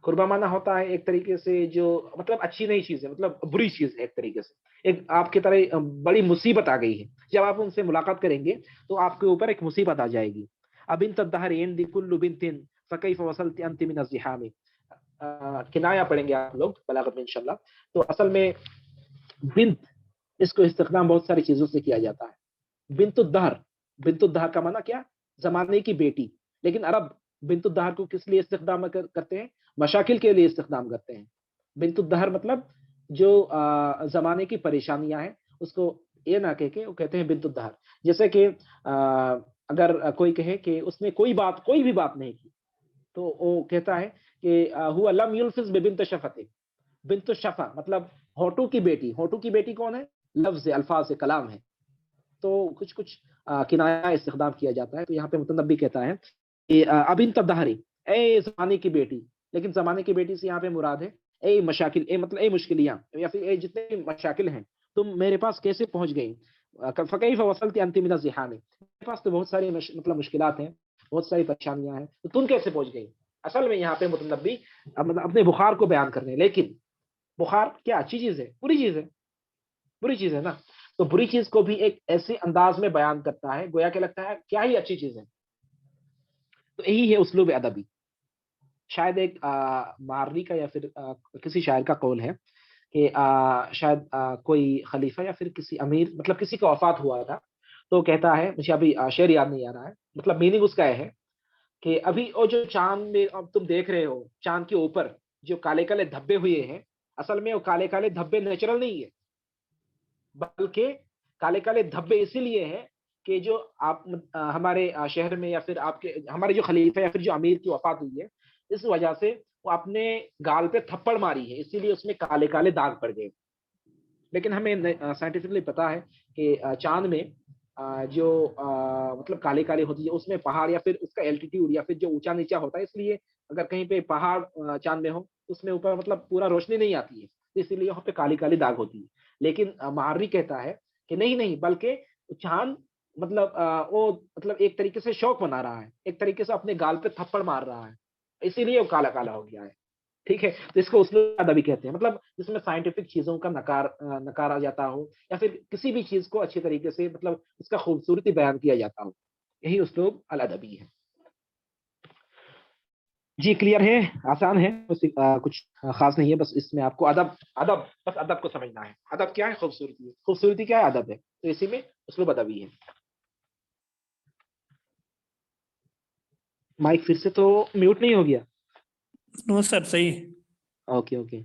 قربہ معنی ہوتا ہے ایک طریقے سے جو مطلب اچھی نہیں چیز ہے، مطلب بری چیز ہے، ایک طریقے سے ایک آپ کی طرح بڑی مصیبت آ گئی ہے، جب آپ ان سے ملاقات کریں گے تو آپ کے اوپر ایک مصیبت آ جائے گی، اب انت الدہر عندی کل بنت فکیف وصلت انت من الزحام، کنایا پڑھیں گے آپ لوگ بلاغت میں انشاءاللہ، تو اصل میں بنت اس کو استخدام بہت ساری چیزوں سے کیا جاتا ہے، بنت الدہر کا معنی کیا، زمانے کی بیٹی، لیکن عرب بنت الدہر کو کس لیے استخدام کرتے ہیں، مشاکل کے لیے استخدام کرتے ہیں. بنت الدہر مطلب جو زمانے کی پریشانیاں ہیں اس کو یہ نہ کہہ کے وہ کہتے ہیں بنت الدہر. جیسے کہ اگر کوئی کہے کہ اس نے کوئی بھی بات نہیں کی تو وہ کہتا ہے کہ هو لم يلفظ ببنت شفته. بنت الشفا مطلب ہوٹو کی بیٹی. ہوٹو کی بیٹی کون ہے؟ لفظ الفاظ کلام ہے. تو کچھ کنایا استخدام کیا جاتا ہے. تو یہاں پہ متنبی کہتا ہے کہ ابنت الدہر اے زمانے کی بیٹی. لیکن زمانے کی بیٹی سے یہاں پہ مراد ہے اے مشاکل، اے مطلب اے مشکلیاں یا پھر اے جتنے مشاکل ہیں تم میرے پاس کیسے پہنچ گئی. فکیف وصلت انت من الزحام. میرے پاس تو بہت ساری مطلب مشکلات ہیں، بہت ساری پریشانیاں ہیں، تو تم کیسے پہنچ گئی. اصل میں یہاں پہ متنبی اپنے بخار کو بیان کرنے، لیکن بخار کیا اچھی چیز ہے؟ بری چیز ہے نا. تو بری چیز کو بھی ایک ایسے انداز میں بیان کرتا ہے گویا کہ لگتا ہے کیا ہی اچھی چیز ہے. تو یہی ہے اسلوب ادبی. شاید ایک مارری کا یا پھر کسی شاعر کا قول ہے کہ شاید کوئی خلیفہ یا پھر کسی امیر مطلب کسی کا وفات ہوا تھا تو کہتا ہے، مجھے ابھی شعر یاد نہیں آ رہا ہے، مطلب میننگ اس کا یہ ہے کہ ابھی وہ جو چاند میں اب تم دیکھ رہے ہو، چاند کے اوپر جو کالے کالے دھبے ہوئے ہیں، اصل میں وہ کالے کالے دھبے نیچرل نہیں ہے، بلکہ کالے کالے دھبے اسی لیے ہیں کہ جو آپ ہمارے شہر میں یا پھر آپ کے ہمارے جو خلیفہ یا پھر جو امیر کی وفات ہوئی ہے اس وجہ سے وہ اپنے گال پہ تھپڑ ماری ہے، اسی لیے اس میں کالے کالے داغ پڑ گئے. لیکن ہمیں سائنٹیفکلی پتا ہے کہ چاند میں جو مطلب کالے کالے ہوتی ہے اس میں پہاڑ یا پھر اس کا الٹیٹیوڈ یا پھر جو اونچا نیچا ہوتا ہے، اس لیے اگر کہیں پہ پہاڑ چاند میں ہو اس میں اوپر مطلب پورا روشنی نہیں آتی ہے، اسی لیے وہاں پہ کالی کالی داغ ہوتی ہے. لیکن معرری کہتا ہے کہ نہیں بلکہ چاند مطلب وہ مطلب ایک طریقے سے شوق بنا رہا ہے، ایک طریقے سے اپنے گال پہ تھپڑ مار رہا ہے، اسی لیے وہ کالا کالا ہو گیا ہے. ٹھیک ہے. تو اس کو اسلوب ادبی کہتے ہیں، مطلب جس میں سائنٹیفک چیزوں کا نکارا جاتا ہو یا پھر کسی بھی چیز کو اچھی طریقے سے مطلب اس کا خوبصورتی بیان کیا جاتا ہو، یہی اسلوب الادبی ہے. جی کلیئر ہے، آسان ہے، کچھ خاص نہیں ہے، بس اس میں آپ کو بس ادب کو سمجھنا ہے. ادب کیا ہے؟ خوبصورتی ہے. خوبصورتی کیا ہے؟ ادب ہے. تو اسی میں اسلوب ادبی ہے. مائک پھر سے تو میوٹ نہیں ہو گیا؟ نو سر صحیح. اوکے.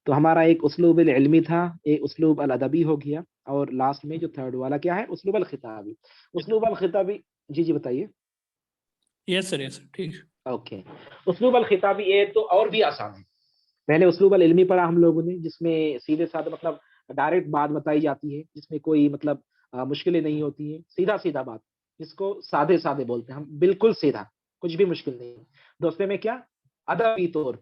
تو ہمارا ایک اسلوب العلمی تھا، ایک اسلوب الادبی ہو گیا، اور لاسٹ میں جو تھرڈ والا کیا ہے؟ اسلوب الخطابی. اسلوب الخطابی جی بتائیے. یس سر ٹھیک. اوکے. اسلوب الخطابی یہ تو اور بھی آسان ہے. پہلے اسلوب العلمی پڑھا ہم لوگوں نے، جس میں سیدھے سادھے مطلب ڈائریکٹ بات بتائی جاتی ہے، جس میں کوئی مطلب مشکلیں نہیں ہوتی ہیں، سیدھا بات جس کو سادے بولتے ہیں ہم، بالکل سیدھا، کچھ بھی مشکل نہیں. دوسرے میں کیا؟ ادبی طور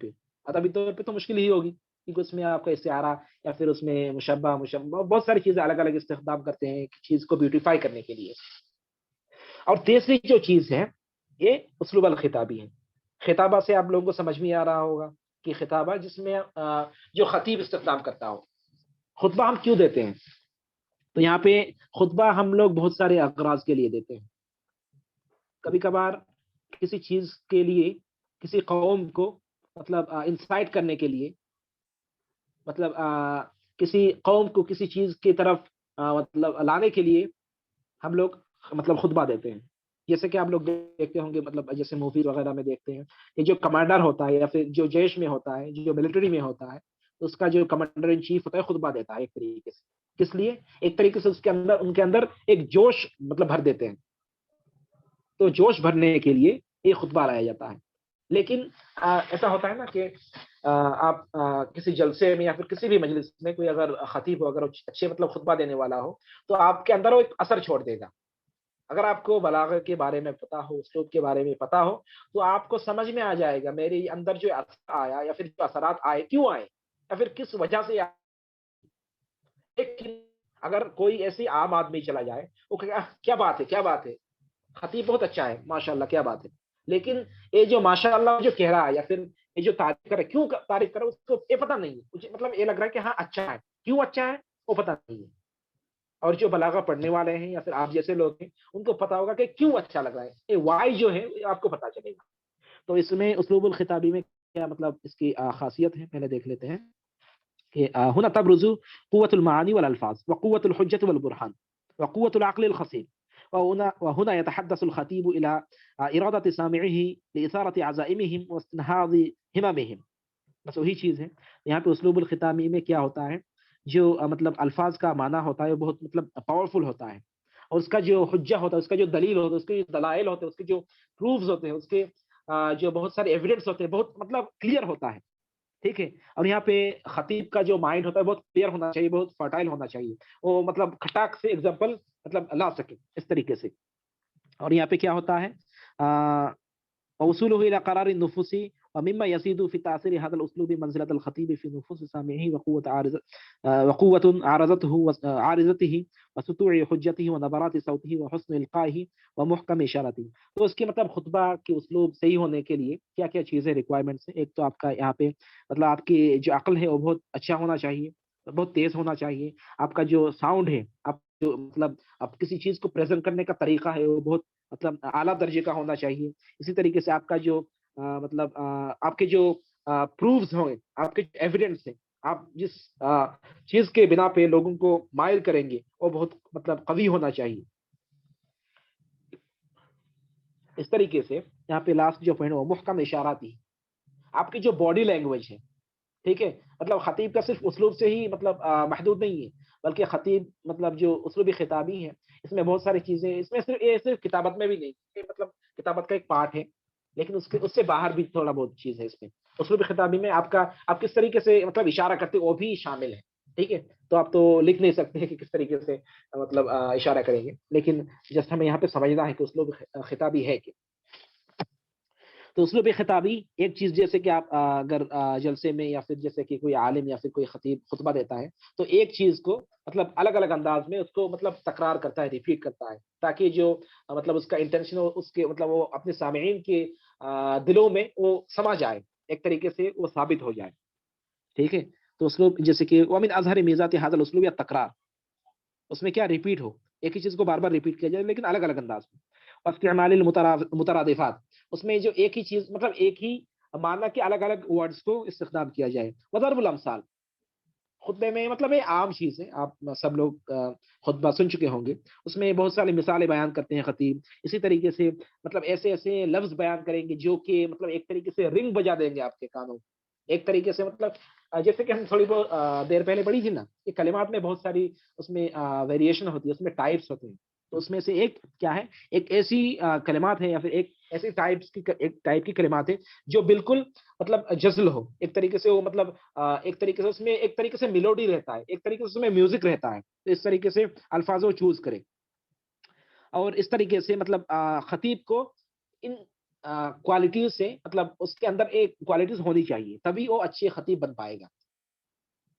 پہ تو مشکل ہی ہوگی، کیونکہ اس میں آپ کا استعارہ یا پھر اس میں مشبہ بہت ساری چیزیں الگ الگ استخدام کرتے ہیں چیز کو بیوٹیفائی کرنے کے لیے. اور تیسری جو چیز ہے یہ اسلوب الخطابی ہے. خطابہ سے آپ لوگوں کو سمجھ میں آ رہا ہوگا کہ خطابہ جس میں جو خطیب استخدام کرتا ہو. خطبہ ہم کیوں دیتے ہیں؟ تو یہاں پہ خطبہ ہم لوگ بہت سارے اغراض کے لیے دیتے ہیں. کبھی کبھار کسی چیز کے لیے، کسی قوم کو مطلب انسائٹ کرنے کے لیے، مطلب کسی قوم کو کسی چیز کی طرف مطلب لانے کے لیے ہم لوگ مطلب خطبہ دیتے ہیں. جیسے کہ آپ لوگ دیکھتے ہوں گے، مطلب جیسے موویز وغیرہ میں دیکھتے ہیں کہ جو کمانڈر ہوتا ہے یا پھر جو جیش میں ہوتا ہے، جو ملٹری میں ہوتا ہے، اس کا جو کمانڈر ان چیف ہوتا ہے خطبہ دیتا ہے ایک طریقے سے. کس لیے؟ ایک طریقے سے ان کے اندر ایک جوش مطلب بھر دیتے ہیں. تو جوش بھرنے کے لیے یہ خطبہ لایا جاتا ہے. لیکن ایسا ہوتا ہے نا کہ آپ کسی جلسے میں یا پھر کسی بھی مجلس میں کوئی اگر خطیب ہو، اگر اچھے مطلب خطبہ دینے والا ہو، تو آپ کے اندر وہ ایک اثر چھوڑ دے گا. اگر آپ کو بلاغت کے بارے میں پتا ہو، اسلوب کے بارے میں پتا ہو، تو آپ کو سمجھ میں آ جائے گا میرے اندر جو اثر آیا یا پھر جو اثرات آئے کیوں آئے یا پھر کس وجہ سے آئے. لیکن اگر کوئی ایسی عام آدمی چلا جائے، وہ کیا بات ہے، خطیب بہت اچھا ہے، ماشاءاللہ کیا بات ہے، لیکن یہ جو ماشاءاللہ جو کہہ رہا ہے یا پھر یہ جو تعریف کر رہا ہے، کیوں تعریف کر رہا ہے اس کو یہ پتہ نہیں ہے. مجھے مطلب یہ لگ رہا ہے کہ ہاں اچھا ہے، کیوں اچھا ہے وہ پتہ نہیں ہے. اور جو بلاغہ پڑھنے والے ہیں یا پھر آپ جیسے لوگ ہیں ان کو پتا ہوگا کہ کیوں اچھا لگ رہا ہے، یہ وائی جو ہے آپ کو پتا چلے گا. تو اس میں اسلوب الخطابی میں کیا مطلب اس کی خاصیت ہے، پہلے دیکھ لیتے ہیں کہ هنا تبرز قوة المعاني والالفاظ وقوة الحجة والبرهان وقوة العقل الخصيب وهنا يتحدث الخطيب إلى إرادة سامعه لإثارة عزائمهم واستنهاض هممهم. بس وہی چیز ہے یہاں پہ اسلوب الختامی میں کیا ہوتا ہے، جو مطلب الفاظ کا معنی ہوتا ہے وہ بہت مطلب پاورفل ہوتا ہے، اور اس کا جو حجہ ہوتا ہے، اس کا جو دلیل ہوتا ہے، اس کے جو دلائل ہوتے ہیں، اس کے جو پروفز ہوتے ہیں، اس کے جو بہت سارے ایویڈنس ہوتے ہیں، بہت مطلب کلیئر ہوتا ہے. ٹھیک ہے. اور یہاں پہ خطیب کا جو مائنڈ ہوتا ہے بہت کلیئر ہونا چاہیے، بہت فرٹائل ہونا چاہیے، وہ مطلب کھٹاک سے ایگزامپل مطلب لا سکے اس طریقے سے. اور یہاں پہ کیا ہوتا ہے وصوله الى قرار النفوس ومما يزيد في تاثير هذا الاسلوب منزله الخطيب في نفوس سامعيه وقوه عارضته وسطوع حجته ونبرات صوته وحسن القائه ومحكم اشارته. تو اس کے مطلب خطبہ کے اسلوب صحیح ہونے کے لیے کیا کیا چیزیں ریکوائرمنٹس ہیں. ایک تو آپ کا یہاں پہ مطلب آپ کی جو عقل ہے وہ بہت اچھا ہونا چاہیے، بہت تیز ہونا چاہیے. آپ کا جو ساؤنڈ ہے، آپ جو مطلب آپ کسی چیز کو پریزنٹ کرنے کا طریقہ ہے وہ بہت مطلب اعلیٰ درجے کا ہونا چاہیے. اسی طریقے سے آپ کا جو مطلب آپ کے جو پروفز ہوں گے، آپ کے ایویڈنس ہیں، آپ جس چیز کے بنا پہ لوگوں کو مائل کریں گے وہ بہت مطلب قوی ہونا چاہیے. اس طریقے سے یہاں پہ لاسٹ جو پوائنٹ وہ محکم اشاراتی، آپ کی جو باڈی لینگویج ہے. ٹھیک ہے. مطلب خطیب کا صرف اسلوب سے ہی مطلب محدود نہیں ہے، بلکہ خطیب مطلب جو اسلوبی خطابی ہے اس میں بہت ساری چیزیں، اس میں صرف کتابت میں بھی نہیں، مطلب کتابت کا ایک پارٹ ہے، لیکن اس سے باہر بھی تھوڑا بہت چیز ہے. اس میں اسلوبی خطابی میں آپ کس طریقے سے مطلب اشارہ کرتے وہ بھی شامل ہے. ٹھیک ہے. تو آپ تو لکھ نہیں سکتے کہ کس طریقے سے مطلب اشارہ کریں گے، لیکن جس ہمیں یہاں پہ سمجھنا ہے کہ اسلوب خطابی ہے کہ تو اسلوب خطابی ایک چیز، جیسے کہ آپ اگر جلسے میں یا پھر جیسے کہ کوئی عالم یا پھر کوئی خطیب خطبہ دیتا ہے تو ایک چیز کو مطلب الگ الگ انداز میں اس کو مطلب تکرار کرتا ہے، ریپیٹ کرتا ہے، تاکہ جو مطلب اس کا انٹینشن ہو، اس کے مطلب وہ اپنے سامعین کے دلوں میں وہ سما جائے، ایک طریقے سے وہ ثابت ہو جائے. ٹھیک ہے. تو اسلوب جیسے کہ ومن اظہر میزات هذا الاسلوب یا تکرار، اس میں کیا ریپیٹ ہو، ایک ہی چیز کو بار بار ریپیٹ کیا جائے لیکن الگ الگ انداز میں. استعمال المترادفات، اس میں جو ایک ہی چیز مطلب ایک ہی معنی کے الگ الگ ورڈز کو استخدام کیا جائے. وضرب الامثال، خطبے میں مطلب یہ عام چیز ہے، آپ سب لوگ خطبہ سن چکے ہوں گے، اس میں بہت ساری مثالیں بیان کرتے ہیں خطیب. اسی طریقے سے مطلب ایسے ایسے لفظ بیان کریں گے جو کہ مطلب ایک طریقے سے رنگ بجا دیں گے آپ کے کانوں. ایک طریقے سے مطلب جیسے کہ ہم تھوڑی بہت دیر پہلے پڑھی تھی نا، یہ کلمات میں بہت ساری اس میں ویریشن ہوتی ہے، اس میں ٹائپس ہوتے ہیں. تو اس میں سے ایک کیا ہے، ایک ایسی کلمات ہے یا پھر ایک ایسی ایک ٹائپ کی کلمات ہے جو بالکل مطلب جزل ہو، ایک طریقے سے وہ مطلب ایک طریقے سے اس میں ایک طریقے سے میلوڈی رہتا ہے، ایک طریقے سے اس میں میوزک رہتا ہے. تو اس طریقے سے الفاظ وہ چوز کرے، اور اس طریقے سے مطلب خطیب کو ان کوالٹیز سے مطلب اس کے اندر ایک کوالٹیز ہونی چاہیے، تبھی وہ اچھے خطیب بن پائے گا.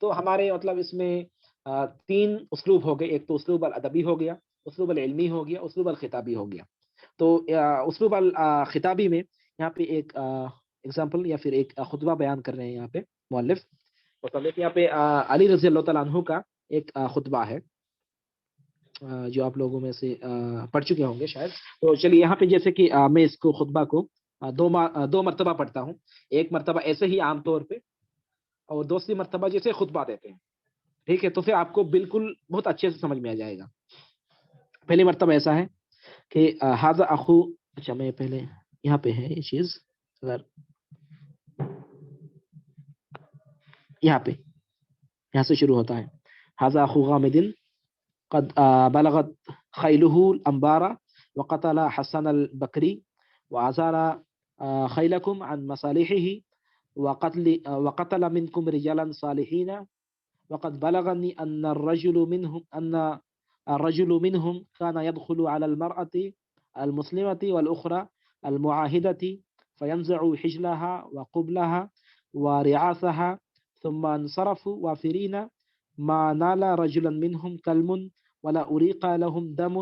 تو ہمارے مطلب اس میں 3 اسلوب ہو گئے، ایک تو اسلوب الادبی ہو گیا، اسلوب العلمی ہو گیا، اسلوب الخطابی ہو گیا. تو اسلوب الخطابی میں یہاں پہ ایک ایگزامپل یا پھر ایک خطبہ بیان کر رہے ہیں یہاں پہ مؤلف. یہاں پہ علی رضی اللہ تعالیٰ عنہ کا ایک خطبہ ہے جو آپ لوگوں میں سے پڑھ چکے ہوں گے شاید. تو چلیے یہاں پہ جیسے کہ میں اس کو خطبہ کو 2 مرتبہ پڑھتا ہوں. ایک مرتبہ ایسے ہی عام طور پہ، اور دوسری مرتبہ جیسے خطبہ دیتے ہیں. ٹھیک ہے. تو پھر آپ کو بالکل بہت اچھے سے سمجھ میں آ جائے گا. پہلی مرتبہ ایسا ہے کہ ھذا اخو، اچھا میں پہلے یہاں پہ ہے یہ چیز، اگر یہاں سے شروع ہوتا ہے ھذا اخو غامد قد بلغت خیلہ الانبار وقتل حسن البکری وازال خیلکم عن مصالحہ وقتل منکم رجالا صالحین وقد بلغنی ان الرجل منهم كان يدخل على المرأة المسلمة والأخرى المعاهدة فينزع حجلها وقبلها ورعاثها ثم انصرفوا وافرين ما نال رجلا منهم كلم ولا أريق لهم دم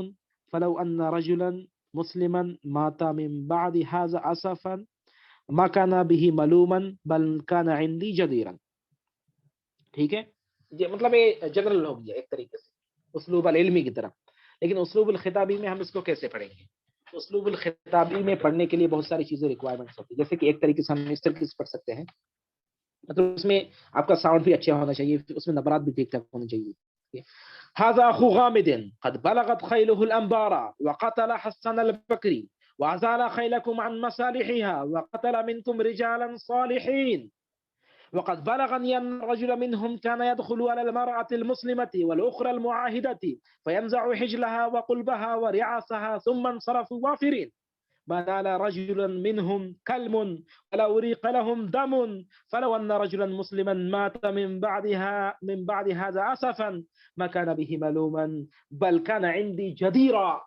فلو أن رجلا مسلما مات من بعد هذا أسفا ما كان به ملوما بل كان عندي جديرا. ٹھیک ہے. یہ مطلب یہ جنرل ہو گیا ایک طریقے سے اسلوب العلمی کی طرح. لیکن اسلوب الخطابی میں ہم اس کو کیسے پڑھیں گے؟ اسلوب الخطابی میں پڑھنے کے لیے بہت ساری چیزیں ریکوائرمنٹس ہوتی ہیں. جیسے کہ ایک طریقے سے ہم اس طریقے سے پڑھ سکتے ہیں، مطلب اس میں آپ کا ساؤنڈ بھی اچھا ہونا چاہیے، اس میں نبرات بھی ٹھیک ٹھاک ہونے چاہیے. هذا أخو غامد قد بلغت خيله الأنبار وقتل حسن البكري وأزال خيلكم عن مصالحها وقتل منكم رجالا صالحين وقد بلغني أن رجل منهم كان يدخل على المرأة المسلمة والأخرى المعاهدة فينزع حجلها وقلبها ورعاسها ثم انصرفوا وافرين ما نال رجلا منهم كلم ولا أريق لهم دم فلو أن رجلا مسلما مات من بعد هذا أسفا ما كان به ملوما بل كان عندي جديرا.